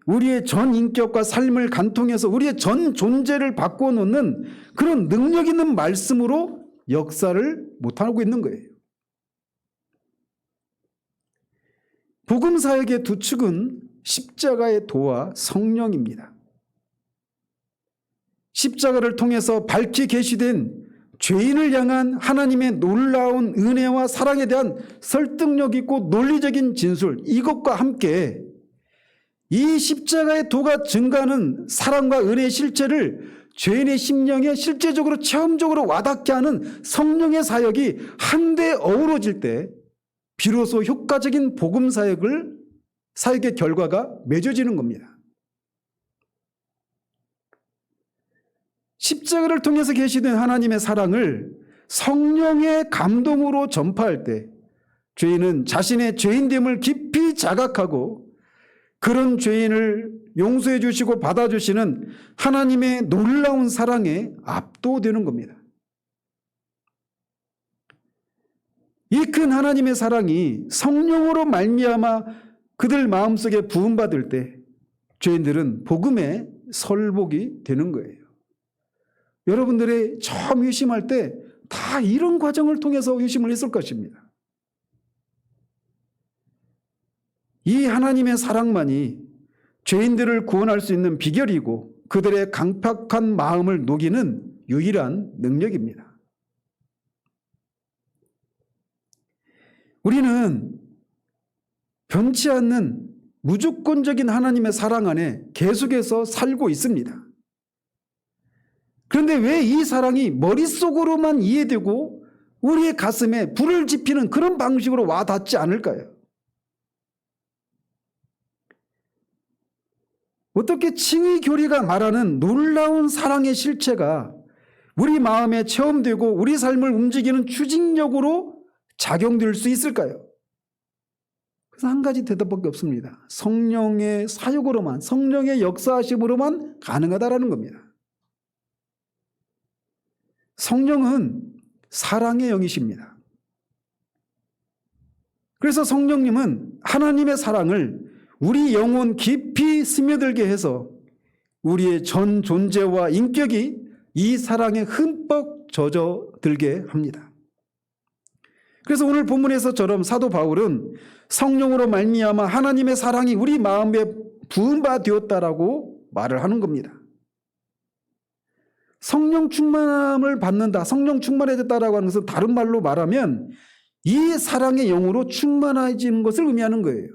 우리의 전 인격과 삶을 관통해서 우리의 전 존재를 바꿔놓는 그런 능력 있는 말씀으로 역사를 못하고 있는 거예요. 복음사역의 두 축은 십자가의 도와 성령입니다. 십자가를 통해서 밝히 계시된 죄인을 향한 하나님의 놀라운 은혜와 사랑에 대한 설득력 있고 논리적인 진술, 이것과 함께 이 십자가의 도가 증가하는 사랑과 은혜의 실체를 죄인의 심령에 실제적으로 체험적으로 와닿게 하는 성령의 사역이 한데 어우러질 때 비로소 효과적인 복음 사역의 결과가 맺어지는 겁니다. 십자가를 통해서 계시된 하나님의 사랑을 성령의 감동으로 전파할 때 죄인은 자신의 죄인됨을 깊이 자각하고 그런 죄인을 용서해 주시고 받아주시는 하나님의 놀라운 사랑에 압도되는 겁니다. 이 큰 하나님의 사랑이 성령으로 말미암아 그들 마음속에 부음받을 때 죄인들은 복음의 설복이 되는 거예요. 여러분들이 처음 회심할 때 다 이런 과정을 통해서 의심을 했을 것입니다. 이 하나님의 사랑만이 죄인들을 구원할 수 있는 비결이고 그들의 강팍한 마음을 녹이는 유일한 능력입니다. 우리는 변치 않는 무조건적인 하나님의 사랑 안에 계속해서 살고 있습니다. 그런데 왜 이 사랑이 머릿속으로만 이해되고 우리의 가슴에 불을 지피는 그런 방식으로 와닿지 않을까요? 어떻게 칭의 교리가 말하는 놀라운 사랑의 실체가 우리 마음에 체험되고 우리 삶을 움직이는 추진력으로 작용될 수 있을까요? 그래서 한 가지 대답밖에 없습니다. 성령의 사역으로만, 성령의 역사하심으로만 가능하다라는 겁니다. 성령은 사랑의 영이십니다. 그래서 성령님은 하나님의 사랑을 우리 영혼 깊이 스며들게 해서 우리의 전 존재와 인격이 이 사랑에 흠뻑 젖어들게 합니다. 그래서 오늘 본문에서처럼 사도 바울은 성령으로 말미암아 하나님의 사랑이 우리 마음에 부은 바 되었다라고 말을 하는 겁니다. 성령 충만함을 받는다, 성령 충만해졌다라고 하는 것은 다른 말로 말하면 이 사랑의 영으로 충만해지는 것을 의미하는 거예요.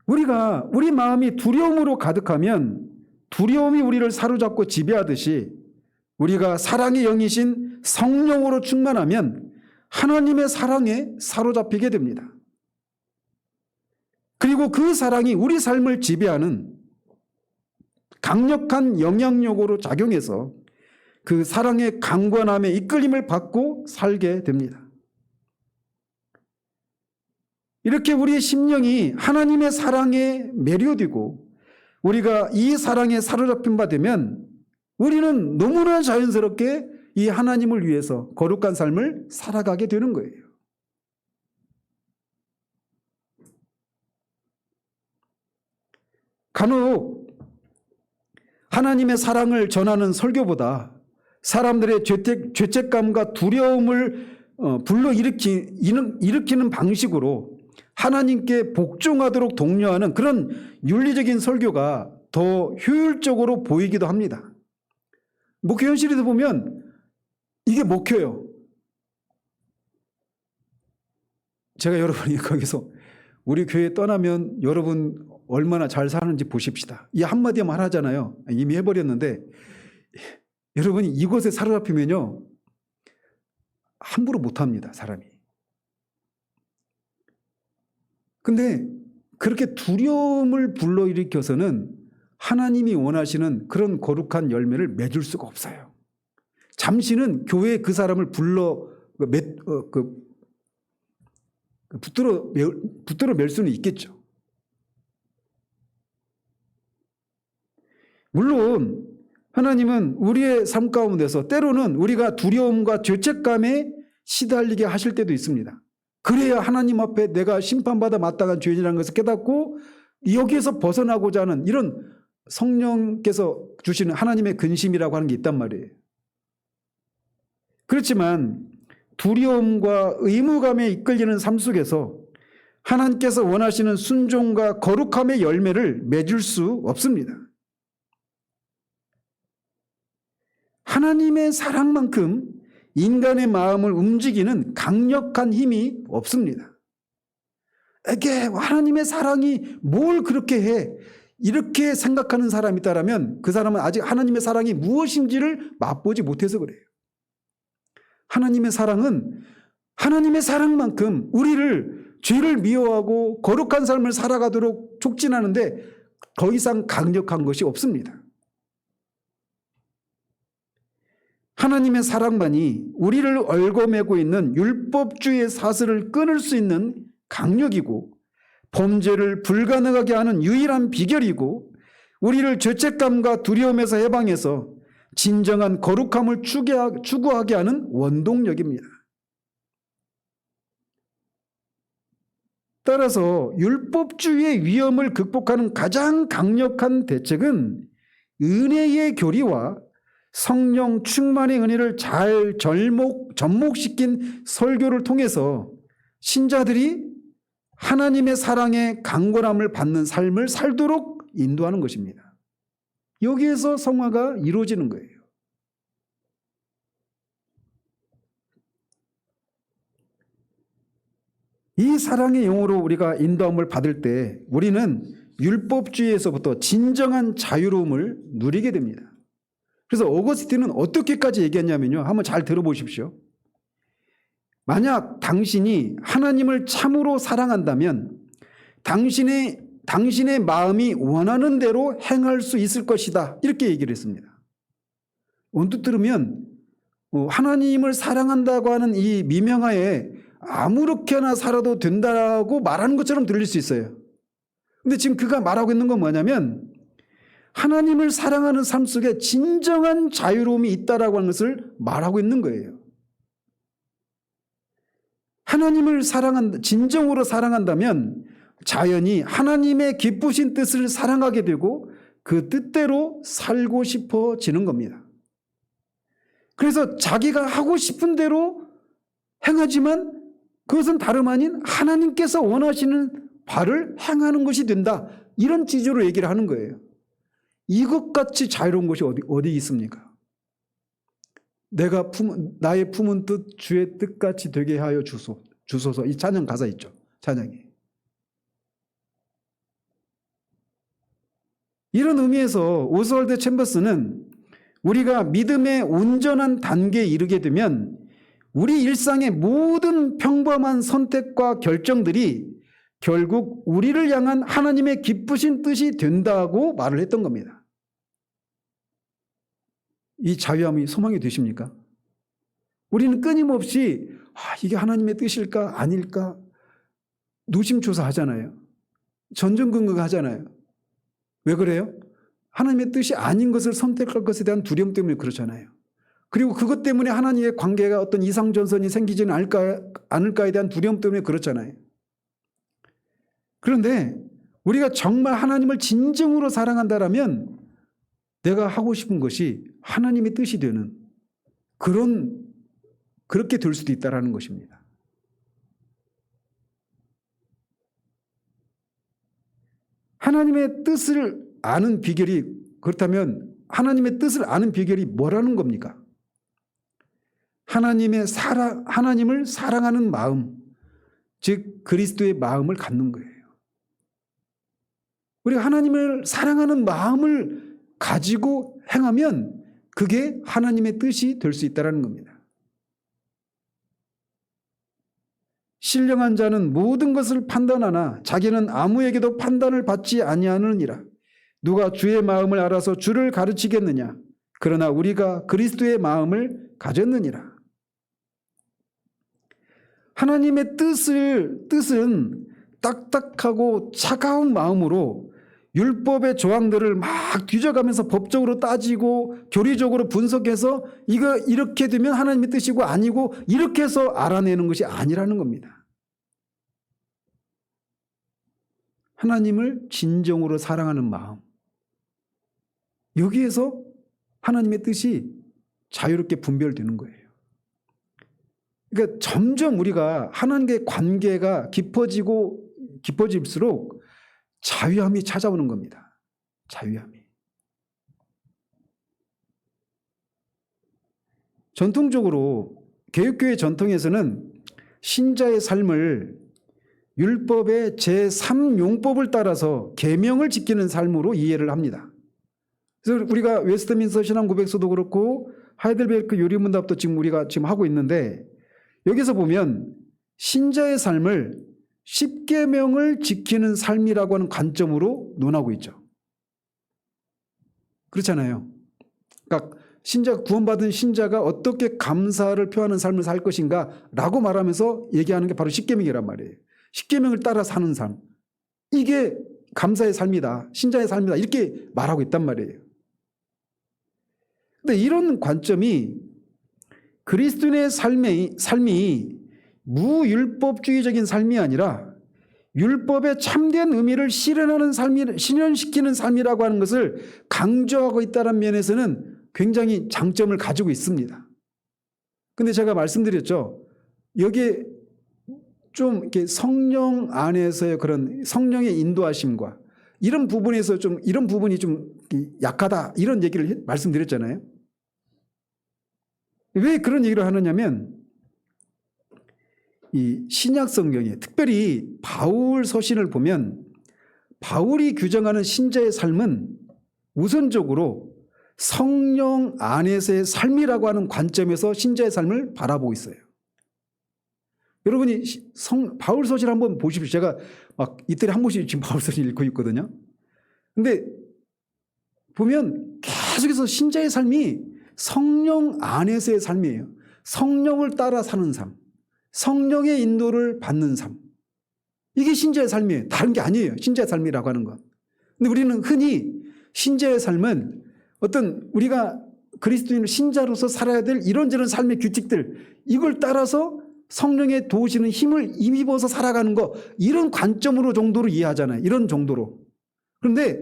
우리가 우리 마음이 두려움으로 가득하면 두려움이 우리를 사로잡고 지배하듯이 우리가 사랑의 영이신 성령으로 충만하면 하나님의 사랑에 사로잡히게 됩니다. 그리고 그 사랑이 우리 삶을 지배하는 강력한 영향력으로 작용해서 그 사랑의 강권함에 이끌림을 받고 살게 됩니다. 이렇게 우리의 심령이 하나님의 사랑에 매료되고 우리가 이 사랑에 사로잡힌 바 되면 우리는 너무나 자연스럽게 이 하나님을 위해서 거룩한 삶을 살아가게 되는 거예요. 간혹 하나님의 사랑을 전하는 설교보다 사람들의 죄책감과 두려움을 일으키는 방식으로 하나님께 복종하도록 독려하는 그런 윤리적인 설교가 더 효율적으로 보이기도 합니다. 목회 현실에서 보면 이게 먹혀요. 제가 여러분이 거기서 우리 교회 떠나면 여러분 얼마나 잘 사는지 보십시다. 이 한마디만 하잖아요. 이미 해버렸는데 여러분이 이곳에 사로잡히면요 함부로 못합니다. 사람이. 근데 그렇게 두려움을 불러일으켜서는 하나님이 원하시는 그런 거룩한 열매를 맺을 수가 없어요. 잠시는 교회에 그 사람을 붙들어 맬 수는 있겠죠. 물론 하나님은 우리의 삶 가운데서 때로는 우리가 두려움과 죄책감에 시달리게 하실 때도 있습니다. 그래야 하나님 앞에 내가 심판받아 마땅한 죄인이라는 것을 깨닫고 여기에서 벗어나고자 하는 이런 성령께서 주시는 하나님의 근심이라고 하는 게 있단 말이에요. 그렇지만 두려움과 의무감에 이끌리는 삶 속에서 하나님께서 원하시는 순종과 거룩함의 열매를 맺을 수 없습니다. 하나님의 사랑만큼 인간의 마음을 움직이는 강력한 힘이 없습니다. 이게 하나님의 사랑이 뭘 그렇게 해? 이렇게 생각하는 사람이 있다면 그 사람은 아직 하나님의 사랑이 무엇인지를 맛보지 못해서 그래요. 하나님의 사랑은 하나님의 사랑만큼 우리를 죄를 미워하고 거룩한 삶을 살아가도록 촉진하는데 더 이상 강력한 것이 없습니다. 하나님의 사랑만이 우리를 얽어매고 있는 율법주의의 사슬을 끊을 수 있는 강력이고 범죄를 불가능하게 하는 유일한 비결이고 우리를 죄책감과 두려움에서 해방해서 진정한 거룩함을 추구하게 하는 원동력입니다. 따라서 율법주의의 위험을 극복하는 가장 강력한 대책은 은혜의 교리와 성령 충만의 은혜를 잘 접목시킨 설교를 통해서 신자들이 하나님의 사랑의 강건함을 받는 삶을 살도록 인도하는 것입니다. 여기에서 성화가 이루어지는 거예요. 이 사랑의 영으로 우리가 인도함을 받을 때 우리는 율법주의에서부터 진정한 자유로움을 누리게 됩니다. 그래서 어거스틴은 어떻게까지 얘기했냐면요. 한번 잘 들어보십시오. 만약 당신이 하나님을 참으로 사랑한다면 당신의 마음이 원하는 대로 행할 수 있을 것이다. 이렇게 얘기를 했습니다. 언뜻 들으면 하나님을 사랑한다고 하는 이 미명하에 아무렇게나 살아도 된다고 말하는 것처럼 들릴 수 있어요. 근데 지금 그가 말하고 있는 건 뭐냐면 하나님을 사랑하는 삶 속에 진정한 자유로움이 있다라고 하는 것을 말하고 있는 거예요. 하나님을 진정으로 사랑한다면 자연히 하나님의 기쁘신 뜻을 사랑하게 되고 그 뜻대로 살고 싶어지는 겁니다. 그래서 자기가 하고 싶은 대로 행하지만 그것은 다름 아닌 하나님께서 원하시는 바를 행하는 것이 된다. 이런 지조로 얘기를 하는 거예요. 이것같이 자유로운 것이 어디 있습니까? 나의 품은 뜻 주의 뜻같이 되게 하여 주소서. 이 찬양 가사 있죠. 찬양이. 이런 의미에서 오스월드 챔버스는 우리가 믿음의 온전한 단계에 이르게 되면 우리 일상의 모든 평범한 선택과 결정들이 결국 우리를 향한 하나님의 기쁘신 뜻이 된다고 말을 했던 겁니다. 이 자유함이 소망이 되십니까? 우리는 끊임없이 이게 하나님의 뜻일까 아닐까 노심초사하잖아요. 전전긍긍하잖아요. 왜 그래요? 하나님의 뜻이 아닌 것을 선택할 것에 대한 두려움 때문에 그렇잖아요. 그리고 그것 때문에 하나님의 관계가 어떤 이상전선이 생기지는 않을까에 대한 두려움 때문에 그렇잖아요. 그런데 우리가 정말 하나님을 진정으로 사랑한다라면 내가 하고 싶은 것이 하나님의 뜻이 되는 그렇게 될 수도 있다라는 것입니다. 하나님의 뜻을 아는 비결이 그렇다면 하나님의 뜻을 아는 비결이 뭐라는 겁니까? 하나님을 사랑하는 마음, 즉 그리스도의 마음을 갖는 거예요. 우리가 하나님을 사랑하는 마음을 가지고 행하면 그게 하나님의 뜻이 될 수 있다는 겁니다. 신령한 자는 모든 것을 판단하나 자기는 아무에게도 판단을 받지 아니하느니라. 누가 주의 마음을 알아서 주를 가르치겠느냐? 그러나 우리가 그리스도의 마음을 가졌느니라. 하나님의 뜻은 딱딱하고 차가운 마음으로 율법의 조항들을 막 뒤져가면서 법적으로 따지고 교리적으로 분석해서 이거 이렇게 되면 하나님의 뜻이고 아니고 이렇게 해서 알아내는 것이 아니라는 겁니다. 하나님을 진정으로 사랑하는 마음. 여기에서 하나님의 뜻이 자유롭게 분별되는 거예요. 그러니까 점점 우리가 하나님과의 관계가 깊어질수록 자유함이 찾아오는 겁니다. 자유함이. 전통적으로 개혁교회 전통에서는 신자의 삶을 율법의 제3용법을 따라서 계명을 지키는 삶으로 이해를 합니다. 그래서 우리가 웨스트민스터 신앙고백서도 그렇고 하이델베르크 요리문답도 우리가 지금 하고 있는데 여기서 보면 신자의 삶을 10계명을 지키는 삶이라고 하는 관점으로 논하고 있죠. 그렇잖아요. 그러니까 구원받은 신자가 어떻게 감사를 표하는 삶을 살 것인가 라고 말하면서 얘기하는 게 바로 10계명이란 말이에요. 10계명을 따라 사는 삶. 이게 감사의 삶이다. 신자의 삶이다. 이렇게 말하고 있단 말이에요. 근데 이런 관점이 그리스도인의 삶이 무율법주의적인 삶이 아니라 율법의 참된 의미를 실현시키는 삶이라고 하는 것을 강조하고 있다는 면에서는 굉장히 장점을 가지고 있습니다. 근데 제가 말씀드렸죠. 여기에 좀 이렇게 성령 안에서의 그런 성령의 인도하심과 이런 부분에서 좀 이런 부분이 좀 약하다 이런 얘기를 말씀드렸잖아요. 왜 그런 얘기를 하느냐면 이 신약 성경에 특별히 바울 서신을 보면 바울이 규정하는 신자의 삶은 우선적으로 성령 안에서의 삶이라고 하는 관점에서 신자의 삶을 바라보고 있어요. 여러분이 바울 서신 한번 보십시오. 제가 막 이틀에 한 번씩 지금 바울 서신 읽고 있거든요. 근데 보면 계속해서 신자의 삶이 성령 안에서의 삶이에요. 성령을 따라 사는 삶, 성령의 인도를 받는 삶. 이게 신자의 삶이에요. 다른 게 아니에요. 신자의 삶이라고 하는 건. 근데 우리는 흔히 신자의 삶은 어떤 우리가 그리스도인을 신자로서 살아야 될 이런저런 삶의 규칙들 이걸 따라서 성령의 도우시는 힘을 힘입어서 살아가는 거 이런 관점으로 정도로 이해하잖아요. 이런 정도로. 그런데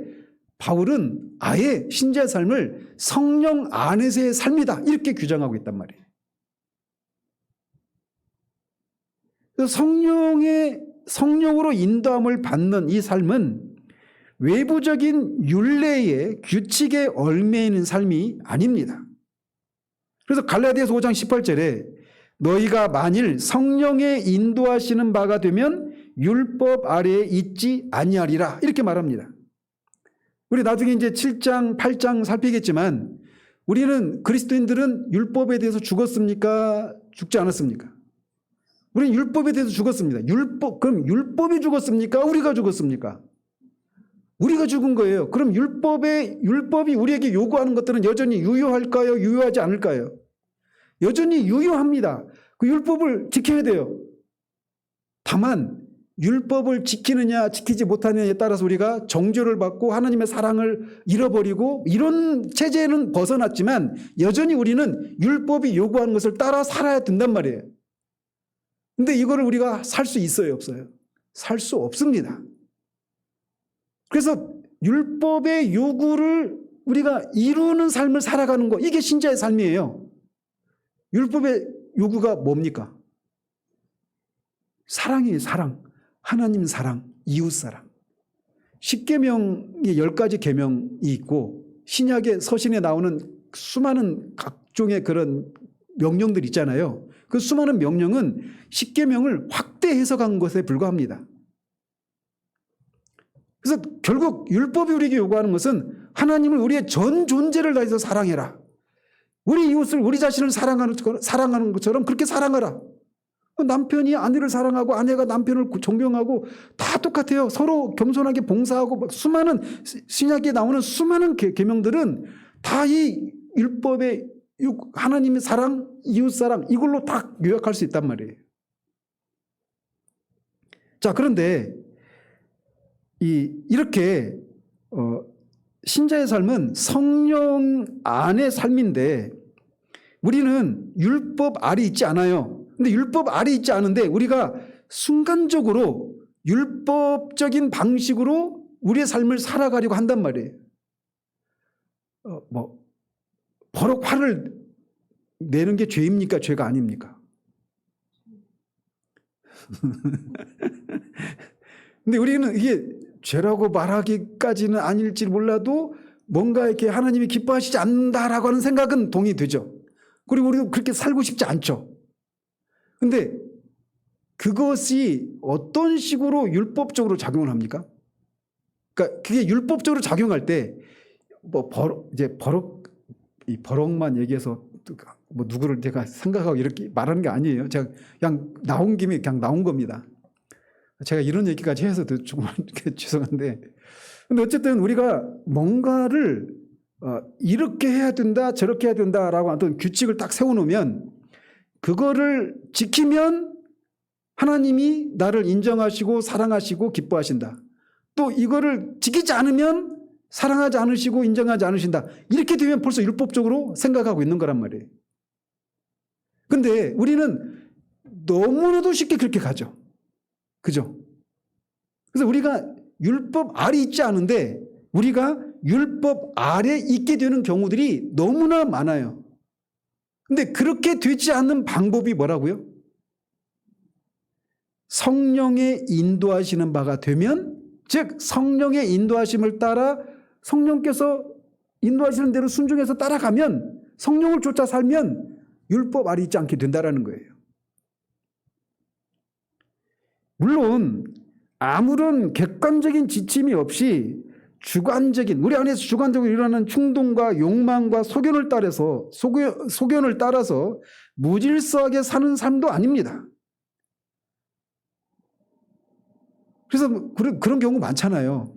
바울은 아예 신자의 삶을 성령 안에서의 삶이다 이렇게 규정하고 있단 말이에요. 성령으로 인도함을 받는 이 삶은 외부적인 율례의 규칙에 얽매여 있는 삶이 아닙니다. 그래서 갈라디아서 5장 18절에 너희가 만일 성령의 인도하시는 바가 되면 율법 아래에 있지 아니하리라 이렇게 말합니다. 우리 나중에 이제 7장 8장 살피겠지만 우리는 그리스도인들은 율법에 대해서 죽었습니까? 죽지 않았습니까? 우리는 율법에 대해서 죽었습니다. 그럼 율법이 죽었습니까? 우리가 죽었습니까? 우리가 죽은 거예요. 그럼 율법이 우리에게 요구하는 것들은 여전히 유효할까요? 유효하지 않을까요? 여전히 유효합니다. 그 율법을 지켜야 돼요. 다만 율법을 지키느냐 지키지 못하느냐에 따라서 우리가 정죄를 받고 하나님의 사랑을 잃어버리고 이런 체제는 벗어났지만 여전히 우리는 율법이 요구하는 것을 따라 살아야 된단 말이에요. 근데 이거를 우리가 살 수 있어요? 없어요? 살 수 없습니다. 그래서 율법의 요구를 우리가 이루는 삶을 살아가는 거 이게 신자의 삶이에요. 율법의 요구가 뭡니까? 사랑이에요. 사랑. 하나님 사랑, 이웃 사랑. 10계명이 10가지 계명이 있고 신약의 서신에 나오는 수많은 각종의 그런 명령들 있잖아요. 그 수많은 명령은 10계명을 확대 해석한 것에 불과합니다. 그래서 결국 율법이 우리에게 요구하는 것은 하나님을 우리의 전 존재를 다해서 사랑해라. 우리 이웃을 우리 자신을 사랑하는 것처럼 그렇게 사랑하라. 남편이 아내를 사랑하고 아내가 남편을 존경하고 다 똑같아요. 서로 겸손하게 봉사하고 수많은 신약에 나오는 수많은 계명들은 다 이 율법의 하나님의 사랑, 이웃 사랑 이걸로 다 요약할 수 있단 말이에요. 자, 그런데 이렇게 신자의 삶은 성령 안의 삶인데 우리는 율법 아래 있지 않아요. 근데 율법 아래 있지 않은데 우리가 순간적으로 율법적인 방식으로 우리의 삶을 살아가려고 한단 말이에요. 버럭 화를 내는 게 죄입니까? 죄가 아닙니까? 근데 우리는 이게 죄라고 말하기까지는 아닐지 몰라도 뭔가 이렇게 하나님이 기뻐하시지 않는다라고 하는 생각은 동의되죠. 그리고 우리도 그렇게 살고 싶지 않죠. 근데 그것이 어떤 식으로 율법적으로 작용을 합니까? 그러니까 그게 율법적으로 작용할 때 버럭만 얘기해서 누구를 제가 생각하고 이렇게 말하는 게 아니에요. 제가 그냥 나온 김에 그냥 나온 겁니다. 제가 이런 얘기까지 해서 조금 죄송한데, 근데 어쨌든 우리가 뭔가를 이렇게 해야 된다, 저렇게 해야 된다라고 어떤 규칙을 딱 세워놓으면 그거를 지키면 하나님이 나를 인정하시고 사랑하시고 기뻐하신다. 또 이거를 지키지 않으면 사랑하지 않으시고 인정하지 않으신다. 이렇게 되면 벌써 율법적으로 생각하고 있는 거란 말이에요. 근데 우리는 너무나도 쉽게 그렇게 가죠. 그죠? 그래서 우리가 율법 아래 있지 않은데 우리가 율법 아래 있게 되는 경우들이 너무나 많아요. 근데 그렇게 되지 않는 방법이 뭐라고요? 성령의 인도하시는 바가 되면, 즉 성령의 인도하심을 따라 성령께서 인도하시는 대로 순종해서 따라가면, 성령을 쫓아 살면 율법 아래 있지 않게 된다는 거예요. 물론 아무런 객관적인 지침이 없이 주관적인, 우리 안에서 주관적으로 일어나는 충동과 욕망과 소견을 따라서 무질서하게 사는 삶도 아닙니다. 그래서 그런 경우 많잖아요.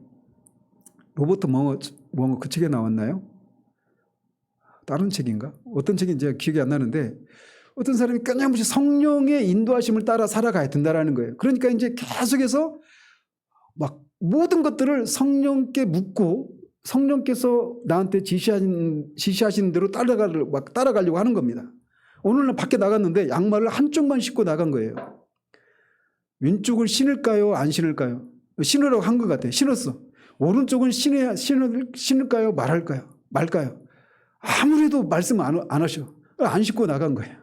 로버트 멍어 그 책에 나왔나요? 다른 책인가? 어떤 책인지 제가 기억이 안 나는데, 어떤 사람이 끊임없이 성령의 인도하심을 따라 살아가야 된다는 거예요. 그러니까 이제 계속해서 막 모든 것들을 성령께 묻고 성령께서 나한테 지시하신 대로 따라가려고 하는 겁니다. 오늘은 밖에 나갔는데 양말을 한쪽만 신고 나간 거예요. 왼쪽을 신을까요? 안 신을까요? 신으라고 한 것 같아요. 신었어. 오른쪽은 신을까요? 말까요? 아무래도 말씀 안 하셔. 안 신고 나간 거예요.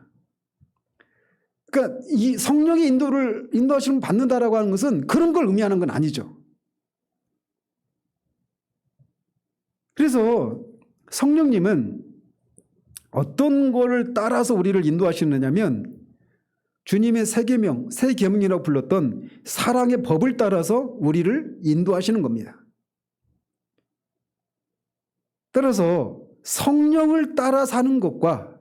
그러니까 이 성령의 인도하심을 받는다라고 하는 것은 그런 걸 의미하는 건 아니죠. 그래서 성령님은 어떤 거를 따라서 우리를 인도하시느냐면, 주님의 새 계명이라고 불렀던 사랑의 법을 따라서 우리를 인도하시는 겁니다. 따라서 성령을 따라 사는 것과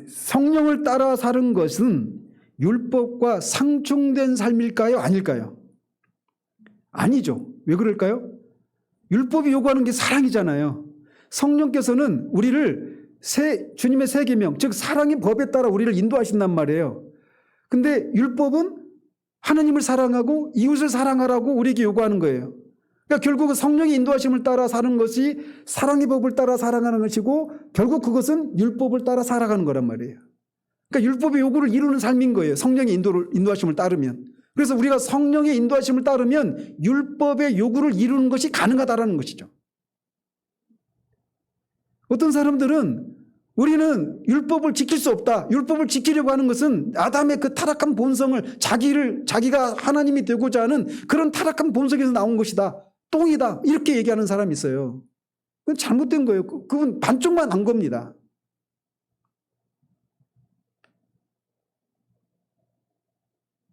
성령을 따라 사는 것은 율법과 상충된 삶일까요? 아닐까요? 아니죠. 왜 그럴까요? 율법이 요구하는 게 사랑이잖아요. 성령께서는 우리를 주님의 새 계명, 즉 사랑의 법에 따라 우리를 인도하신단 말이에요. 근데 율법은 하나님을 사랑하고 이웃을 사랑하라고 우리에게 요구하는 거예요. 그러니까 결국은 성령의 인도하심을 따라 사는 것이 사랑의 법을 따라 살아가는 것이고, 결국 그것은 율법을 따라 살아가는 거란 말이에요. 그러니까 율법의 요구를 이루는 삶인 거예요. 성령의 인도하심을 따르면. 그래서 우리가 성령의 인도하심을 따르면 율법의 요구를 이루는 것이 가능하다는 것이죠. 어떤 사람들은 우리는 율법을 지킬 수 없다. 율법을 지키려고 하는 것은 아담의 그 타락한 본성을 자기가 하나님이 되고자 하는 그런 타락한 본성에서 나온 것이다. 똥이다. 이렇게 얘기하는 사람이 있어요. 그건 잘못된 거예요. 그건 반쪽만 안 겁니다.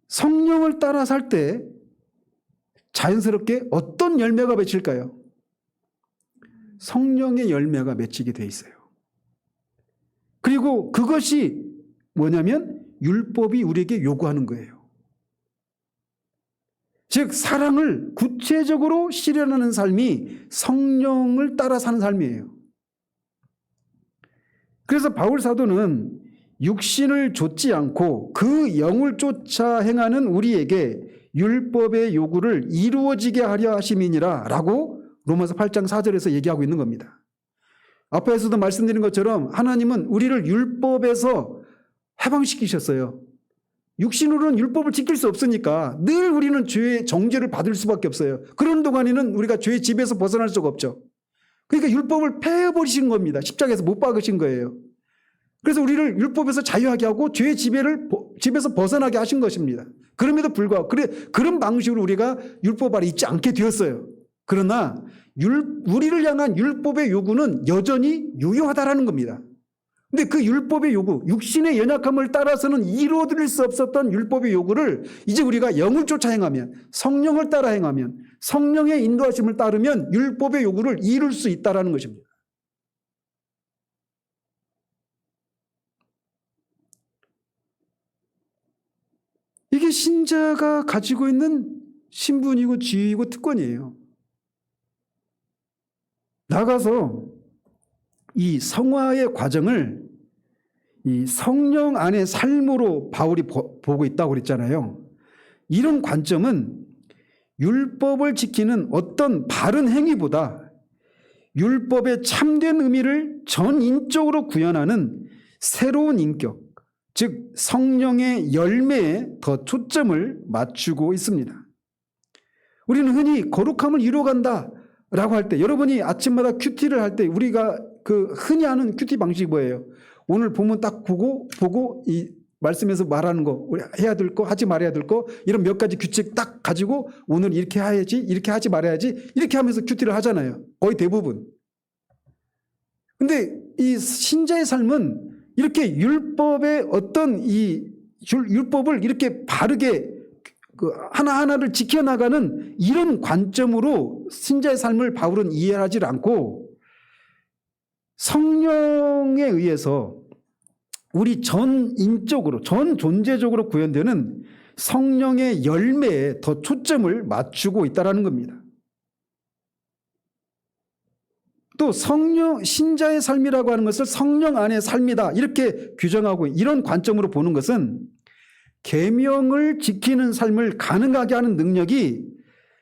성령을 따라 살 때 자연스럽게 어떤 열매가 맺힐까요? 성령의 열매가 맺히게 돼 있어요. 그리고 그것이 뭐냐면 율법이 우리에게 요구하는 거예요. 즉 사랑을 구체적으로 실현하는 삶이 성령을 따라 사는 삶이에요. 그래서 바울 사도는 육신을 좇지 않고 그 영을 쫓아 행하는 우리에게 율법의 요구를 이루어지게 하려 하심이니라 라고 로마서 8장 4절에서 얘기하고 있는 겁니다. 앞에서도 말씀드린 것처럼 하나님은 우리를 율법에서 해방시키셨어요. 육신으로는 율법을 지킬 수 없으니까 늘 우리는 죄의 정죄를 받을 수밖에 없어요. 그런 동안에는 우리가 죄의 집에서 벗어날 수가 없죠. 그러니까 율법을 폐해버리신 겁니다. 십자가에서 못 박으신 거예요. 그래서 우리를 율법에서 자유하게 하고 죄의 집에서 벗어나게 하신 것입니다. 그럼에도 불구하고 그런 방식으로 우리가 율법 아래 있지 않게 되었어요. 그러나 우리를 향한 율법의 요구는 여전히 유효하다라는 겁니다. 근데 그 율법의 요구, 육신의 연약함을 따라서는 이루어드릴 수 없었던 율법의 요구를 이제 우리가 영을 쫓아 행하면, 성령을 따라 행하면, 성령의 인도하심을 따르면 율법의 요구를 이룰 수 있다라는 것입니다. 이게 신자가 가지고 있는 신분이고 지위이고 특권이에요. 나가서 이 성화의 과정을 이 성령 안의 삶으로 바울이 보고 있다고 그랬잖아요. 이런 관점은 율법을 지키는 어떤 바른 행위보다 율법의 참된 의미를 전인적으로 구현하는 새로운 인격, 즉 성령의 열매에 더 초점을 맞추고 있습니다. 우리는 흔히 거룩함을 이루어간다 라고 할 때, 여러분이 아침마다 큐티를 할 때 우리가 그 흔히 하는 큐티 방식이 뭐예요? 오늘 보면 딱 보고 이 말씀에서 말하는 거, 우리 해야 될 거, 하지 말아야 될 거, 이런 몇 가지 규칙 딱 가지고 오늘 이렇게 해야지, 이렇게 하지 말아야지, 이렇게 하면서 큐티를 하잖아요. 거의 대부분. 근데 이 신자의 삶은 이렇게 율법의 어떤 이 율법을 이렇게 바르게 그 하나하나를 지켜나가는 이런 관점으로 신자의 삶을 바울은 이해하지 않고 성령에 의해서 우리 전 인적으로, 전 존재적으로 구현되는 성령의 열매에 더 초점을 맞추고 있다는 겁니다. 또 신자의 삶이라고 하는 것을 성령 안의 삶이다 이렇게 규정하고 이런 관점으로 보는 것은 계명을 지키는 삶을 가능하게 하는 능력이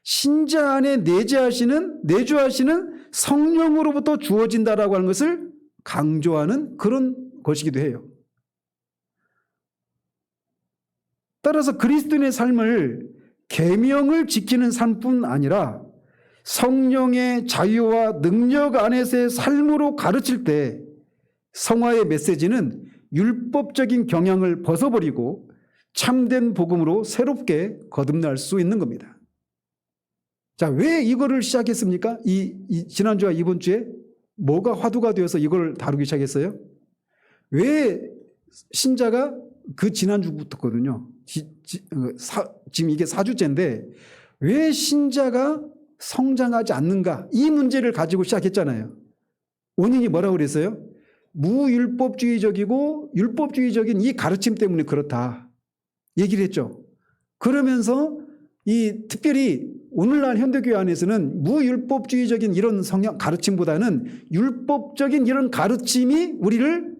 신자 안에 내주하시는 성령으로부터 주어진다라고 하는 것을 강조하는 그런 것이기도 해요. 따라서 그리스도인의 삶을 계명을 지키는 삶뿐 아니라 성령의 자유와 능력 안에서의 삶으로 가르칠 때 성화의 메시지는 율법적인 경향을 벗어버리고 참된 복음으로 새롭게 거듭날 수 있는 겁니다. 자, 왜 이거를 시작했습니까? 지난주와 이번 주에 뭐가 화두가 되어서 이걸 다루기 시작했어요? 왜 신자가 그 지난주부터거든요. 지금 이게 4주째인데 왜 신자가 성장하지 않는가? 이 문제를 가지고 시작했잖아요. 원인이 뭐라고 그랬어요? 무율법주의적이고 율법주의적인 이 가르침 때문에 그렇다 얘기를 했죠. 그러면서 특별히 오늘날 현대교회 안에서는 무율법주의적인 이런 성향 가르침보다는 율법적인 이런 가르침이 우리를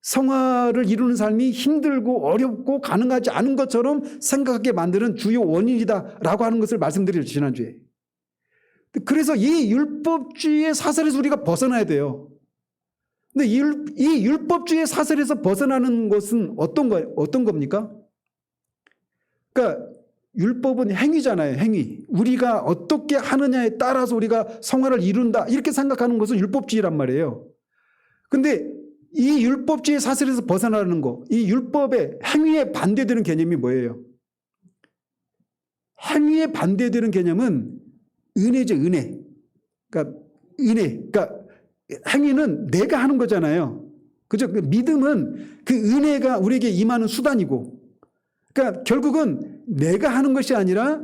성화를 이루는 삶이 힘들고 어렵고 가능하지 않은 것처럼 생각하게 만드는 주요 원인이다라고 하는 것을 말씀드렸죠, 지난주에. 그래서 이 율법주의의 사슬에서 우리가 벗어나야 돼요. 근데 이 율법주의의 사슬에서 벗어나는 것은 어떤 겁니까? 그러니까 율법은 행위잖아요, 행위. 우리가 어떻게 하느냐에 따라서 우리가 성화를 이룬다 이렇게 생각하는 것은 율법주의란 말이에요. 근데 이 율법주의 사슬에서 벗어나는 거, 이 율법의 행위에 반대되는 개념이 뭐예요? 행위에 반대되는 개념은 은혜죠, 은혜. 그러니까 행위는 내가 하는 거잖아요. 그죠? 믿음은 그 은혜가 우리에게 임하는 수단이고, 그러니까 결국은 내가 하는 것이 아니라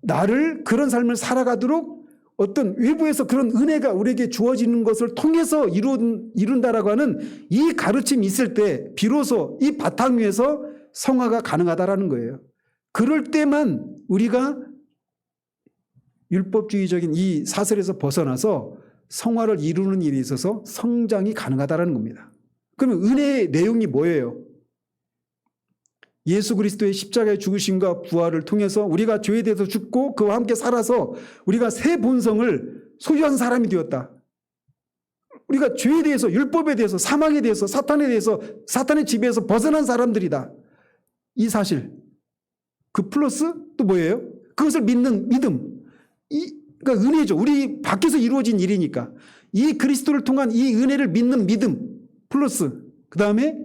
나를 그런 삶을 살아가도록 어떤 외부에서 그런 은혜가 우리에게 주어지는 것을 통해서 이룬다라고 하는 이 가르침이 있을 때 비로소 이 바탕 위에서 성화가 가능하다라는 거예요. 그럴 때만 우리가 율법주의적인 이 사슬에서 벗어나서 성화를 이루는 일에 있어서 성장이 가능하다라는 겁니다. 그러면 은혜의 내용이 뭐예요? 예수 그리스도의 십자가의 죽으심과 부활을 통해서 우리가 죄에 대해서 죽고 그와 함께 살아서 우리가 새 본성을 소유한 사람이 되었다. 우리가 죄에 대해서, 율법에 대해서, 사망에 대해서, 사탄에 대해서, 사탄의 지배에서 벗어난 사람들이다. 이 사실. 그 플러스 또 뭐예요? 그것을 믿는 믿음. 그러니까 은혜죠. 우리 밖에서 이루어진 일이니까. 이 그리스도를 통한 이 은혜를 믿는 믿음. 플러스 그 다음에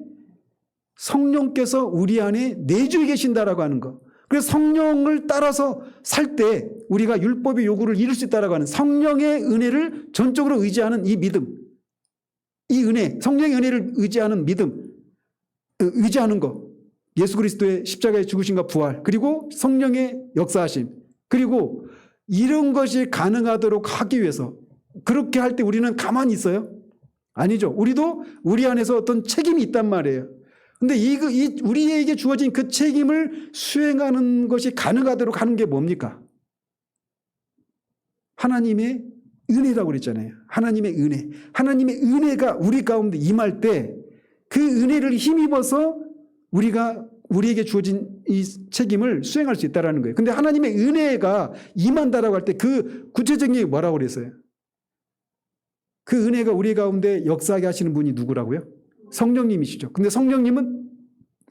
성령께서 우리 안에 내주에 계신다라고 하는 거. 그래서 성령을 따라서 살 때 우리가 율법의 요구를 이룰 수 있다라고 하는 성령의 은혜를 전적으로 의지하는 이 믿음. 이 은혜, 성령의 은혜를 의지하는 믿음, 의지하는 거. 예수 그리스도의 십자가의 죽으심과 부활, 그리고 성령의 역사하심. 그리고 이런 것이 가능하도록 하기 위해서 그렇게 할 때 우리는 가만히 있어요? 아니죠. 우리도 우리 안에서 어떤 책임이 있단 말이에요. 근데 우리에게 주어진 그 책임을 수행하는 것이 가능하도록 하는 게 뭡니까? 하나님의 은혜라고 그랬잖아요. 하나님의 은혜. 하나님의 은혜가 우리 가운데 임할 때 그 은혜를 힘입어서 우리에게 주어진 이 책임을 수행할 수 있다는 거예요. 근데 하나님의 은혜가 임한다라고 할 때 그 구체적인 게 뭐라고 그랬어요? 그 은혜가 우리 가운데 역사하게 하시는 분이 누구라고요? 성령님이시죠. 근데 성령님은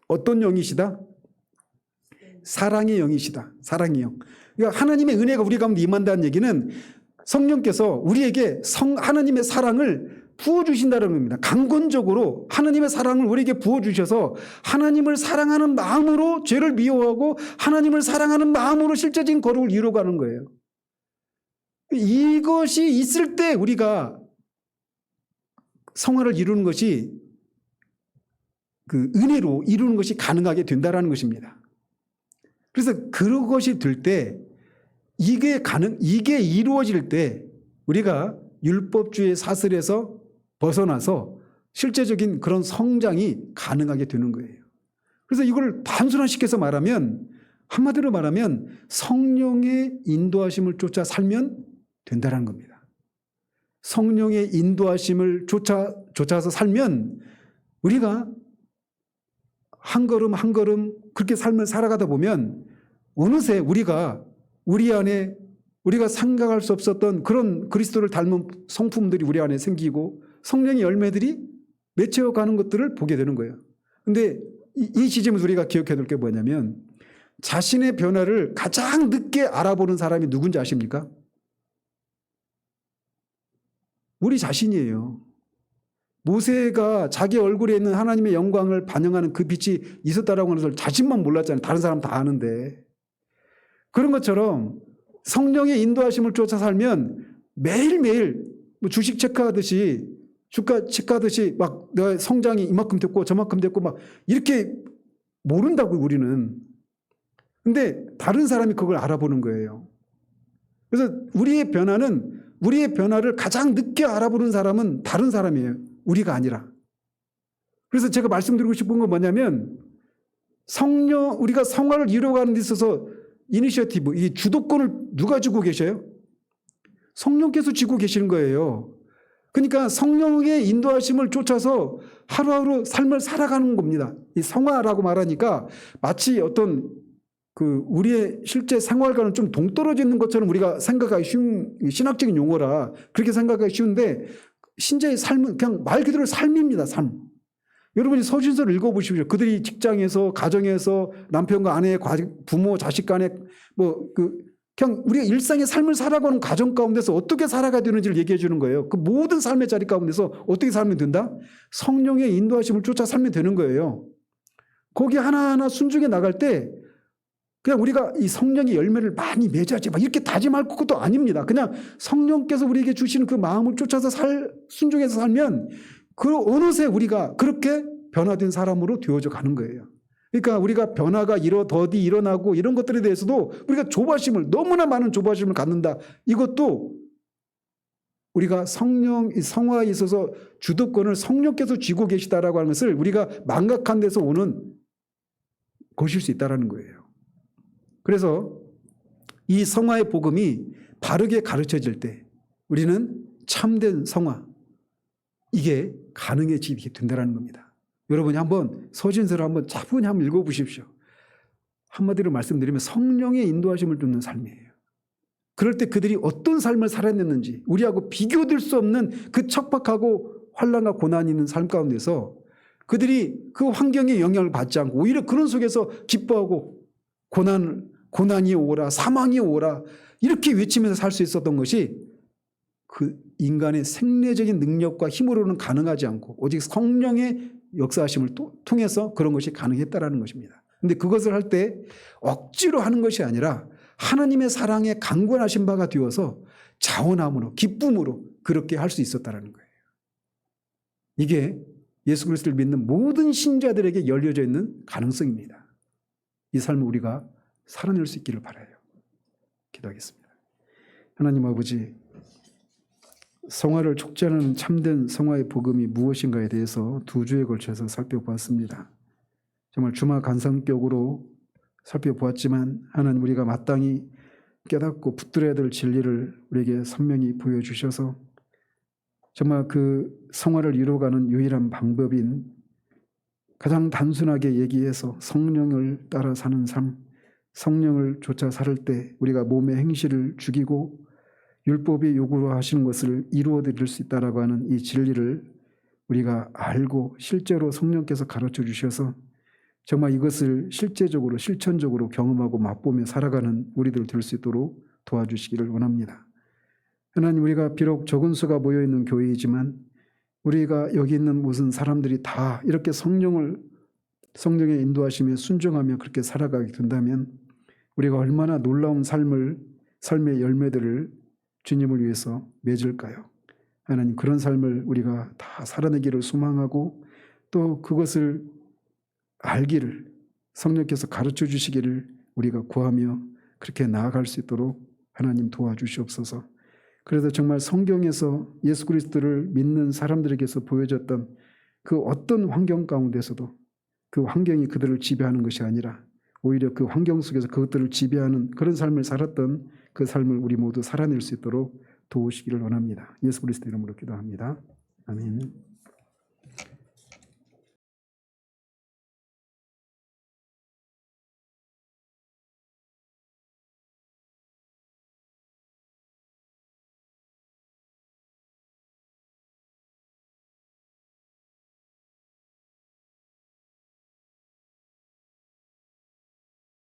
어떤 영이시다? 사랑의 영이시다. 사랑의 영. 그러니까 하나님의 은혜가 우리 가운데 임한다는 얘기는 성령께서 우리에게 하나님의 사랑을 부어주신다는 겁니다. 강권적으로 하나님의 사랑을 우리에게 부어주셔서 하나님을 사랑하는 마음으로 죄를 미워하고 하나님을 사랑하는 마음으로 실제적인 거룩을 이루어가는 거예요. 이것이 있을 때 우리가 성화를 이루는 것이 그 은혜로 이루는 것이 가능하게 된다는 것입니다. 그래서 그것이 될 때 이게 이루어질 때 우리가 율법주의 사슬에서 벗어나서 실제적인 그런 성장이 가능하게 되는 거예요. 그래서 이걸 단순화시켜서 말하면, 한마디로 말하면 성령의 인도하심을 쫓아 살면 된다는 겁니다. 성령의 인도하심을 쫓아서 살면 우리가 한 걸음 한 걸음 그렇게 삶을 살아가다 보면 어느새 우리 안에 우리가 생각할 수 없었던 그런 그리스도를 닮은 성품들이 우리 안에 생기고 성령의 열매들이 맺혀 가는 것들을 보게 되는 거예요. 그런데 이 시점에서 우리가 기억해야 될 게 뭐냐면 자신의 변화를 가장 늦게 알아보는 사람이 누군지 아십니까? 우리 자신이에요. 모세가 자기 얼굴에 있는 하나님의 영광을 반영하는 그 빛이 있었다라고 하는 것을 자신만 몰랐잖아요. 다른 사람 다 아는데. 그런 것처럼 성령의 인도하심을 쫓아 살면 매일매일 뭐 주식 체크하듯이 주가 체크하듯이 막 내 성장이 이만큼 됐고 저만큼 됐고 막 이렇게 모른다고 우리는. 근데 다른 사람이 그걸 알아보는 거예요. 그래서 우리의 변화를 가장 늦게 알아보는 사람은 다른 사람이에요. 우리가 아니라. 그래서 제가 말씀드리고 싶은 건 뭐냐면 우리가 성화를 이루어가는 데 있어서 이니셔티브, 이 주도권을 누가 쥐고 계셔요? 성령께서 쥐고 계시는 거예요. 그러니까 성령의 인도하심을 쫓아서 하루하루 삶을 살아가는 겁니다. 이 성화라고 말하니까 마치 어떤 우리의 실제 생활과는 좀 동떨어져 있는 것처럼 우리가 생각하기 쉬운 신학적인 용어라 그렇게 생각하기 쉬운데 신자의 삶은 그냥 말 그대로 삶입니다. 삶. 여러분이 서신서를 읽어보십시오. 그들이 직장에서, 가정에서, 남편과 아내, 부모, 자식 간에 그냥 우리가 일상의 삶을 살아가는 가정 가운데서 어떻게 살아가야 되는지를 얘기해 주는 거예요. 그 모든 삶의 자리 가운데서 어떻게 살면 된다? 성령의 인도하심을 쫓아 살면 되는 거예요. 거기 하나하나 순종해 나갈 때 그냥 우리가 이 성령의 열매를 많이 맺어야지 막 이렇게 다짐할 것도 아닙니다. 그냥 성령께서 우리에게 주시는 그 마음을 쫓아서 순종해서 살면 어느새 우리가 그렇게 변화된 사람으로 되어져 가는 거예요. 그러니까 우리가 변화가 더디 일어나고 이런 것들에 대해서도 우리가 너무나 많은 조바심을 갖는다. 이것도 우리가 성화에 있어서 주도권을 성령께서 쥐고 계시다라고 하는 것을 우리가 망각한 데서 오는 것일 수 있다는 거예요. 그래서 이 성화의 복음이 바르게 가르쳐질 때 우리는 참된 성화, 이게 가능해지게 된다는 겁니다. 여러분이 한번 서신서를 한번 차분히 한번 읽어보십시오. 한마디로 말씀드리면 성령의 인도하심을 듣는 삶이에요. 그럴 때 그들이 어떤 삶을 살아냈는지 우리하고 비교될 수 없는 그 척박하고 환난과 고난이 있는 삶 가운데서 그들이 그 환경에 영향을 받지 않고 오히려 그런 속에서 기뻐하고 고난이 오라, 사망이 오라 이렇게 외치면서 살 수 있었던 것이 그 인간의 생리적인 능력과 힘으로는 가능하지 않고 오직 성령의 역사하심을 통해서 그런 것이 가능했다라는 것입니다. 그런데 그것을 할 때 억지로 하는 것이 아니라 하나님의 사랑에 강권하신 바가 되어서 자원함으로 기쁨으로 그렇게 할 수 있었다라는 거예요. 이게 예수 그리스도를 믿는 모든 신자들에게 열려져 있는 가능성입니다. 이 삶을 우리가 살아낼 수 있기를 바라요. 기도하겠습니다. 하나님 아버지, 성화를 촉진하는 참된 성화의 복음이 무엇인가에 대해서 2주에 걸쳐서 살펴보았습니다. 정말 주마 간성격으로 살펴보았지만 하나님 우리가 마땅히 깨닫고 붙들어야 될 진리를 우리에게 선명히 보여주셔서 정말 그 성화를 이루어가는 유일한 방법인 가장 단순하게 얘기해서 성령을 따라 사는 삶, 성령을 쫓아 살 때 우리가 몸의 행실을 죽이고 율법이 요구로 하시는 것을 이루어 드릴 수 있다라고 하는 이 진리를 우리가 알고 실제로 성령께서 가르쳐 주셔서 정말 이것을 실제적으로 실천적으로 경험하고 맛보며 살아가는 우리들 될 수 있도록 도와주시기를 원합니다. 하나님, 우리가 비록 적은 수가 모여 있는 교회이지만 우리가 여기 있는 모든 사람들이 다 이렇게 성령의 인도하심에 순종하며 그렇게 살아가게 된다면 우리가 얼마나 놀라운 삶의 열매들을 주님을 위해서 맺을까요? 하나님, 그런 삶을 우리가 다 살아내기를 소망하고 또 그것을 알기를 성령께서 가르쳐 주시기를 우리가 구하며 그렇게 나아갈 수 있도록 하나님 도와주시옵소서. 그래서 정말 성경에서 예수 그리스도를 믿는 사람들에게서 보여졌던 그 어떤 환경 가운데서도 그 환경이 그들을 지배하는 것이 아니라 오히려 그 환경 속에서 그것들을 지배하는 그런 삶을 살았던 그 삶을 우리 모두 살아낼 수 있도록 도우시기를 원합니다. 예수 그리스도 이름으로 기도합니다. 아멘.